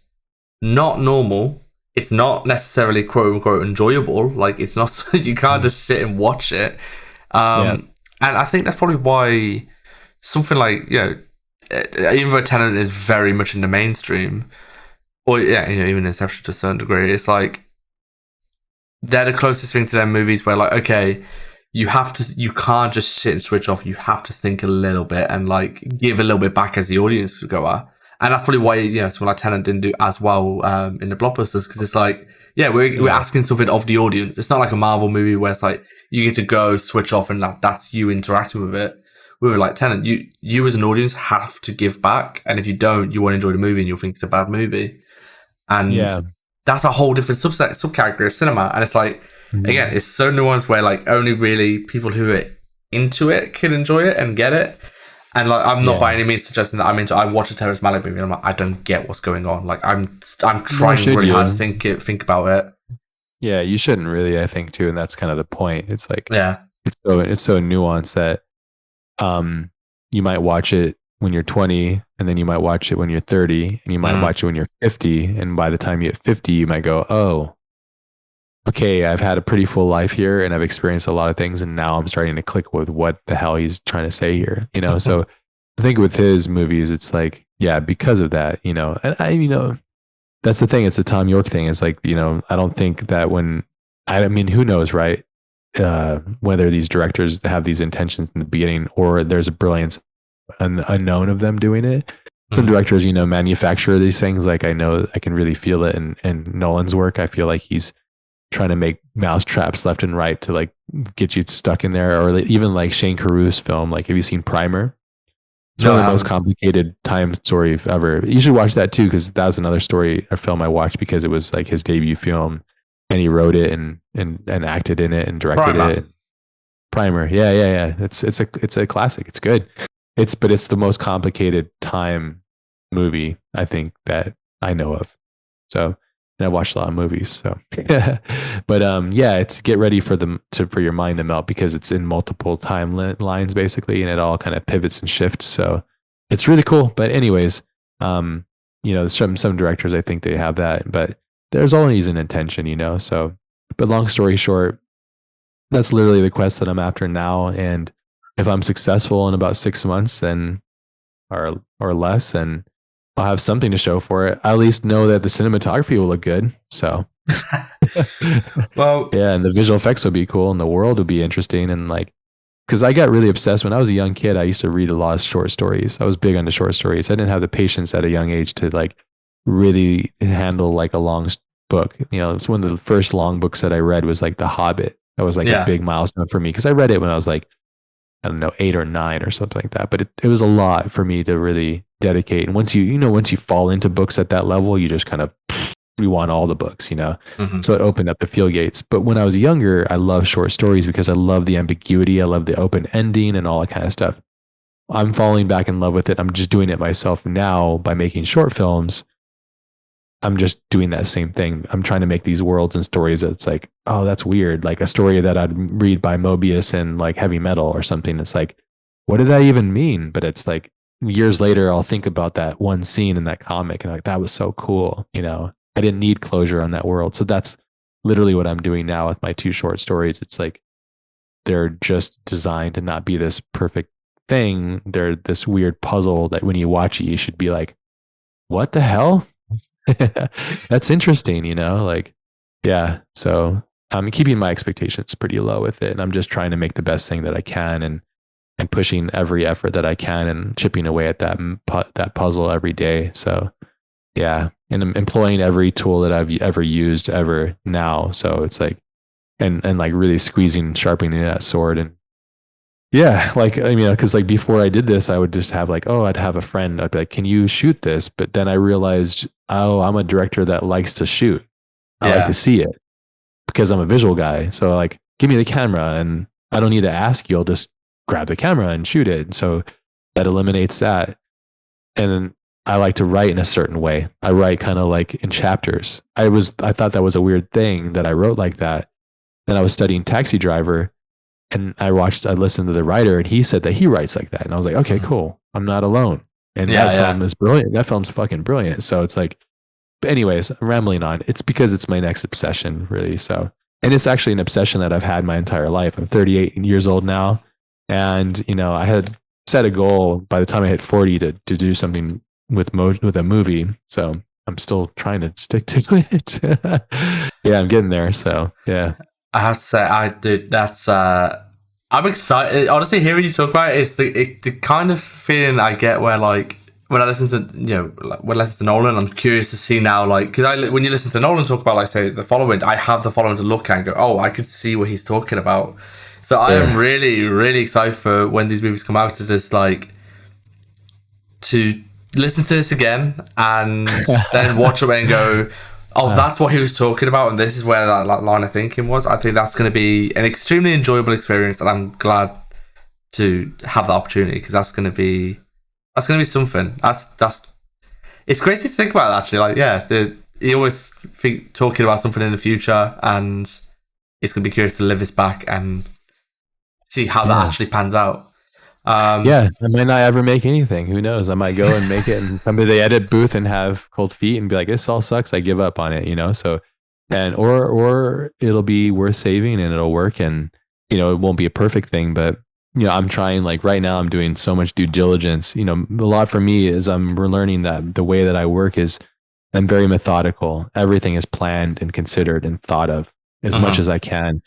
not normal. It's not necessarily quote unquote enjoyable. Like, it's not. You can't Mm, just sit and watch it. yeah. And I think that's probably why something like, even though Tenant is very much in the mainstream, or yeah, even Inception to a certain degree, it's like they're the closest thing to them movies where, like, okay, you can't just sit and switch off. You have to think a little bit and like give a little bit back as the audience goer. And that's probably why, something like Tenant didn't do as well in the blockbusters, because it's like, yeah, we're Yeah. asking something of the audience. It's not like a Marvel movie where it's like you get to go switch off and that's you interacting with it. We were like, Tenant, you as an audience have to give back, and if you don't, you won't enjoy the movie and you'll think it's a bad movie. And Yeah. that's a whole different subcategory of cinema. And it's like, again, Mhm. it's so nuanced where like only really people who are into it can enjoy it and get it. And like, I'm not Yeah. by any means suggesting that I'm into. I watch a Terrence Malick movie and I'm like, I don't get what's going on. Like, I'm Nor trying should really hard to you. think about it. Yeah, you shouldn't really, I think too, and that's kind of the point. It's like Yeah. it's so nuanced that um you might watch it when you're 20 and then you might watch it when you're 30 and you might Mm. watch it when you're 50 and by the time you hit 50 you might go, "Oh, okay, I've had a pretty full life here and I've experienced a lot of things and now I'm starting to click with what the hell he's trying to say here." So I think with his movies it's like, yeah, because of that, and that's the thing. It's the Tom York thing. It's like, I don't think that I mean, who knows, right? Whether these directors have these intentions in the beginning or there's a brilliance unknown of them doing it. Some Mm. directors, manufacture these things. Like I know I can really feel it in Nolan's work. I feel like he's trying to make mouse traps left and right to like get you stuck in there. Or even like Shane Carruth's film. Like, have you seen Primer? It's No, one of I the most haven't. complicated time story ever. You should watch that too, because that was another story, a film I watched because it was like his debut film, and he wrote it and acted in it and directed Primer. it. Primer, yeah, yeah, yeah. It's a classic. It's good. It's the most complicated time movie I think that I know of. So, and I watched a lot of movies. So, but yeah, it's get ready for your mind to melt because it's in multiple lines basically, and it all kind of pivots and shifts. So, it's really cool. But anyways, some directors I think they have that, but there's always an intention. So, but long story short, that's literally the quest that I'm after now. And if I'm successful in about 6 months, then or less, and I'll have something to show for it. I at least know that the cinematography will look good. So Well, yeah, and the visual effects will be cool, and the world will be interesting, and like because I got really obsessed when I was a young kid. I used to read a lot of short stories. I was big into short stories. I didn't have the patience at a young age to like really handle like a long book. It's one of the first long books that I read was like The Hobbit. That was like a yeah. big milestone for me because I read it when I was like, I don't know, 8 or 9 or something like that. But it was a lot for me to really dedicate. And once you fall into books at that level, you just kind of you want all the books. Hmm. So it opened up the field gates. But when I was younger, I loved short stories because I love the ambiguity. I love the open ending and all that kind of stuff. I'm falling back in love with it. I'm just doing it myself now by making short films. I'm just doing that same thing. I'm trying to make these worlds and stories that's like, oh, that's weird. Like a story that I'd read by Mobius and like heavy metal or something. It's like, what did that even mean? But it's like years later, I'll think about that one scene in that comic and like, that was so cool. You know, I didn't need closure on that world. So that's literally what I'm doing now with my two short stories. It's like, they're just designed to not be this perfect thing. They're this weird puzzle that when you watch it, you should be like, what the hell? That's interesting, you know, like, yeah. So I'm keeping my expectations pretty low with it. And I'm just trying to make the best thing that I can and pushing every effort that I can and chipping away at that puzzle every day. So yeah. And I'm employing every tool that I've ever used ever now. So it's like, and like really squeezing, sharpening that sword. And yeah, like, I mean, because like before I did this, I would just have like, oh, I'd have a friend. I'd be like, can you shoot this? But then I realized, oh, I'm a director that likes to shoot. I like to Yeah. see it because I'm a visual guy. So like, give me the camera and I don't need to ask you. I'll just grab the camera and shoot it. So that eliminates that. And then I like to write in a certain way. I write kind of like in chapters. I thought that was a weird thing that I wrote like that. Then I was studying Taxi Driver and I listened to the writer and he said that he writes like that. And I was like, okay, Mhm. cool. I'm not alone. And Yeah, that yeah. film is brilliant. That film's fucking brilliant. So it's like, but anyways, I'm rambling on. It's because it's my next obsession, really. So, and it's actually an obsession that I've had my entire life. I'm 38 years old now. And, you know, I had set a goal by the time I hit 40 to do something with a movie. So I'm still trying to stick to it. Yeah, I'm getting there. So yeah. I have to say, I did. That's. I'm excited. Honestly, hearing you talk about it, it's the kind of feeling I get where like when I listen to like, when I listen to Nolan, I'm curious to see now like because when you listen to Nolan talk about like say the following, I have the following to look at and go, oh, I could see what he's talking about. So I am Sure. really excited for when these movies come out to just like to listen to this again and then watch it and go, oh, Uh, that's what he was talking about, and this is where that line of thinking was. I think that's going to be an extremely enjoyable experience, and I'm glad to have the opportunity because that's going to be something. That's it's crazy to think about actually. Like, yeah, you always think talking about something in the future, and it's going to be curious to live this back and see how that yeah. actually pans out. Um, Yeah, I might not ever make anything. Who knows? I might go and make it and come to the edit booth and have cold feet and be like, this all sucks. I give up on it, you know? So, and, or it'll be worth saving and it'll work and, you know, it won't be a perfect thing, but, you know, I'm trying like right now I'm doing so much due diligence. You know, a lot for me is we're learning that the way that I work is I'm very methodical. Everything is planned and considered and thought of as much mhm, as I can.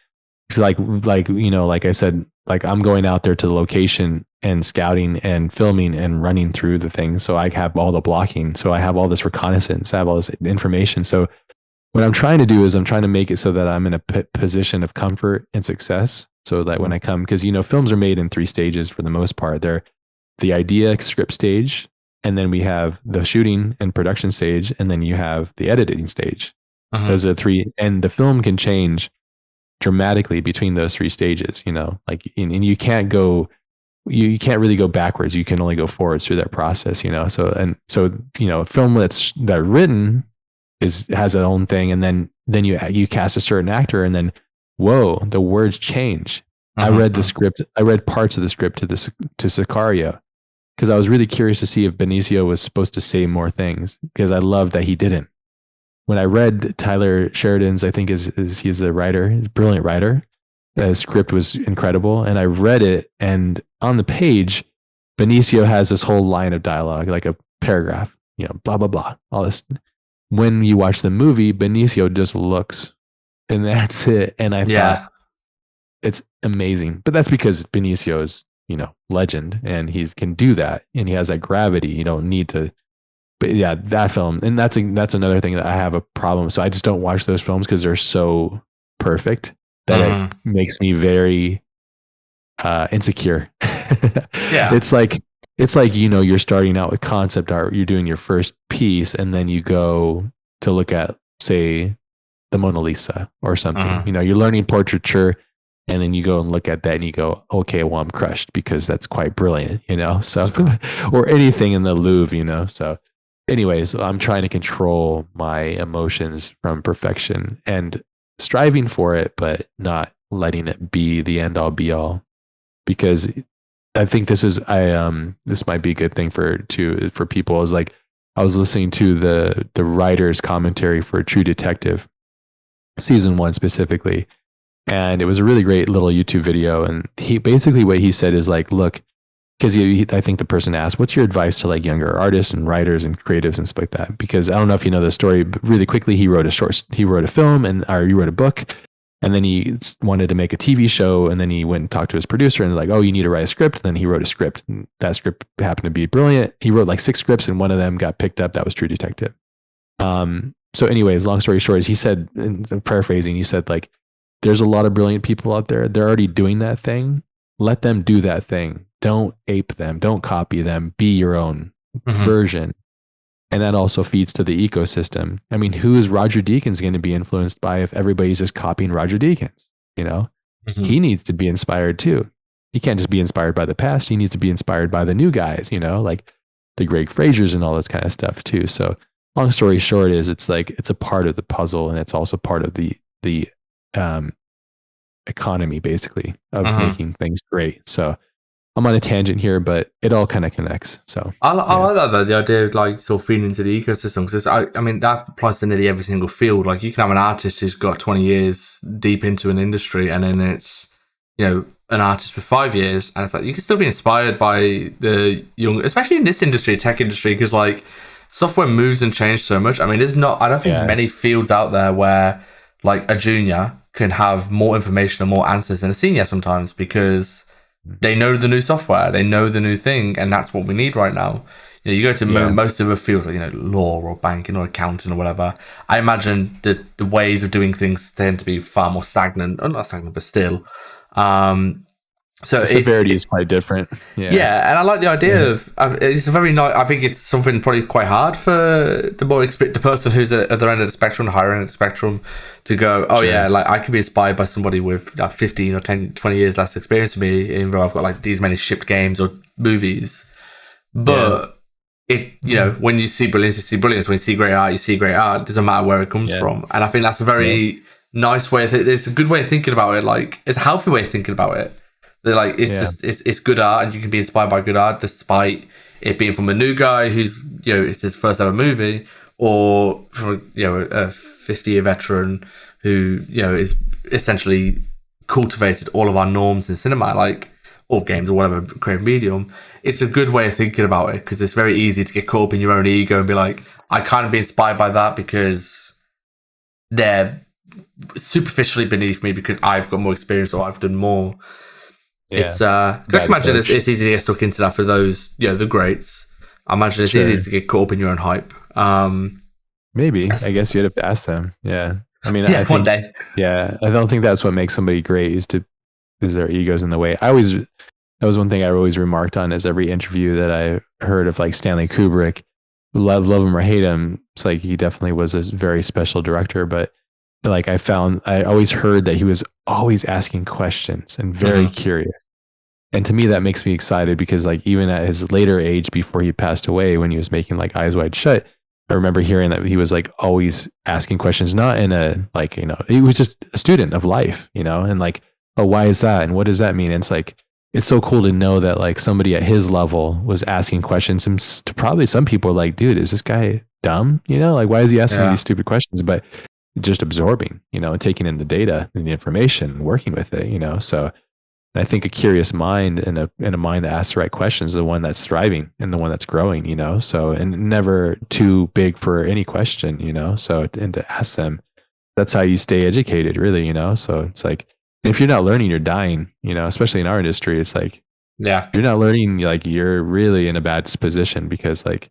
So like you know, like I said, like I'm going out there to the location and scouting and filming and running through the things. So I have all the blocking. So I have all this reconnaissance. I have all this information. So what I'm trying to do is I'm trying to make it so that I'm in a position of comfort and success. So that when mhm, I come, because you know, films are made in three stages for the most part. They're the idea script stage, and then we have the shooting and production stage, and then you have the editing stage. mhm, Those are three, and the film can change dramatically between those three stages, you know, like, and you can't go, you can't really go backwards. You can only go forwards through that process, you know? So, and so, you know, a film that written has its own thing. And then you cast a certain actor and then, whoa, the words change. I mhm, read the mhm. script. I read parts of the script to Sicario because I was really curious to see if Benicio was supposed to say more things because I love that he didn't. When I read Tyler Sheridan's, I think is he's the writer, he's a brilliant writer. The script was incredible, and I read it, and on the page, Benicio has this whole line of dialogue, like a paragraph, you know, blah blah blah, all this. When you watch the movie, Benicio just looks, and that's it. And I thought Yeah. it's amazing, but that's because Benicio is, you know, legend, and he can do that, and he has that gravity. You don't need to, but yeah, that film, and that's another thing that I have a problem. So I just don't watch those films because they're so perfect that it Mhm. makes me very insecure. Yeah. it's like it's like, you know, you're starting out with concept art, you're doing your first piece, and then you go to look at, say, the Mona Lisa or something. Mhm. You know, you're learning portraiture, And then you go and look at that and you go, okay, well, I'm crushed because that's quite brilliant, you know? So, or anything in the Louvre, you know? So, anyways, I'm trying to control my emotions from perfection and striving for it, but not letting it be the end all be all. Because I think this might be a good thing for people. Is like I was listening to the writer's commentary for True Detective season 1 specifically, and it was a really great little YouTube video. And he basically what he said is like, look, because I think the person asked, "What's your advice to like younger artists and writers and creatives and stuff like that?" Because I don't know if you know the story, but really quickly, he wrote a film, or he wrote a book, and then he wanted to make a TV show, and then he went and talked to his producer, and like, "Oh, you need to write a script." And then he wrote a script, and that script happened to be brilliant. He wrote like 6 scripts, and one of them got picked up. That was True Detective. So, anyways, long story short, is he said, in paraphrasing, he said like, "There's a lot of brilliant people out there. They're already doing that thing. Let them do that thing. Don't ape them. Don't copy them. Be your own version." And that also feeds to the ecosystem. I mean, who is Roger Deakins going to be influenced by if everybody's just copying Roger Deakins? You know, he needs to be inspired too. He can't just be inspired by the past. He needs to be inspired by the new guys, you know, like the Greg Frasers and all this kind of stuff too. So long story short is it's like, it's a part of the puzzle, and it's also part of the economy basically of making things great. So I'm on a tangent here, but it all kind of connects. So I like that though, the idea of like sort of feeding into the ecosystem, because I mean that applies to nearly every single field. Like you can have an artist who's got 20 years deep into an industry, and then it's, you know, an artist with 5 years, and it's like you can still be inspired by the young, especially in this industry, tech industry, because like software moves and changes so much. I mean, I don't think many fields out there where like a junior can have more information and more answers than a senior sometimes, because they know the new software, they know the new thing, and that's what we need right now. You know, you go to most of the fields like, you know, law or banking or accounting or whatever. I imagine that the ways of doing things tend to be far more stagnant, or not stagnant, but still. So the severity is quite different. Yeah, and I like the idea of it's a very nice. I think it's something probably quite hard for the person who's at the other end of the spectrum, the higher end of the spectrum, to go, oh yeah, like I could be inspired by somebody with like 15 or 10, 20 years less experience than me, even though I've got like these many shipped games or movies. But it, you know, when you see brilliance, you see brilliance. When you see great art, you see great art. It doesn't matter where it comes from. And I think that's a very nice way. It's a good way of thinking about it. Like it's a healthy way of thinking about it. They're like it's good art, and you can be inspired by good art despite it being from a new guy who's, you know, it's his first ever movie, or from, you know, a 50-year veteran who, you know, is essentially cultivated all of our norms in cinema, like or games or whatever creative medium. It's a good way of thinking about it, because it's very easy to get caught up in your own ego and be like, I can't be inspired by that because they're superficially beneath me because I've got more experience or I've done more. It's I can imagine it's easy to get stuck into that for those, you know, the greats. I imagine it's easy to get caught up in your own hype. Maybe. I guess you'd have to ask them. Yeah. I mean, I think, one day. Yeah, I don't think that's what makes somebody great is their egos in the way. That was one thing I always remarked on is every interview that I heard of like Stanley Kubrick, love him or hate him. It's like he definitely was a very special director, but like I always heard that he was always asking questions and very curious. And to me, that makes me excited because like even at his later age, before he passed away, when he was making like Eyes Wide Shut, I remember hearing that he was like always asking questions, not in a like, you know, he was just a student of life, you know, and like, oh, why is that? And what does that mean? And it's like, it's so cool to know that like somebody at his level was asking questions. And to probably some people are like, dude, is this guy dumb? You know, like, why is he asking me these stupid questions? But just absorbing, you know, and taking in the data and the information and working with it, you know. So I think a curious mind and a mind that asks the right questions is the one that's thriving and the one that's growing, you know. So, and never too big for any question, you know. So, and to ask them, that's how you stay educated, really, you know. So it's like, if you're not learning, you're dying, you know, especially in our industry. It's like, if you're not learning, like you're really in a bad position because like,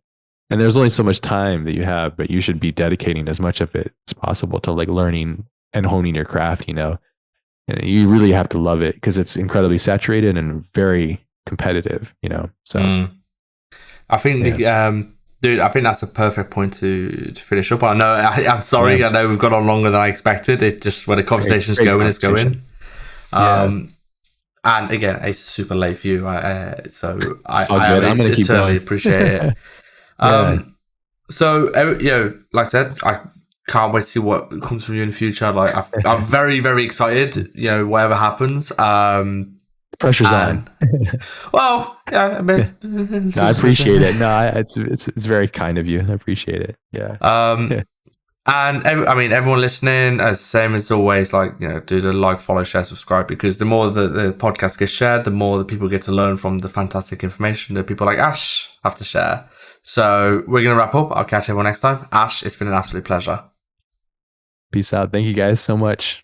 and there's only so much time that you have, but you should be dedicating as much of it as possible to like learning and honing your craft, you know. And you really have to love it because it's incredibly saturated and very competitive, you know. So I think dude, I think that's a perfect point to finish up on. I'm sorry, I know we've gone on longer than I expected. It just, when the conversation's going, it's going. Yeah, And again, it's super late for you, so it's all I good. I'm gonna keep eternally going. appreciate it. Yeah. So like I said, I can't wait to see what comes from you in the future. Like I'm very, very excited. Whatever happens. Pressure's on. And well, yeah, I No, I appreciate it. mean, No, it's very kind of you. I appreciate it. Yeah. um, and I mean, everyone listening, as same as always, like do the like, follow, share, subscribe, because the more the podcast gets shared, the more the people get to learn from the fantastic information that people like Ash have to share. So we're gonna wrap up. I'll catch everyone next time. Ash, it's been an absolute pleasure. Peace out. Thank you guys so much.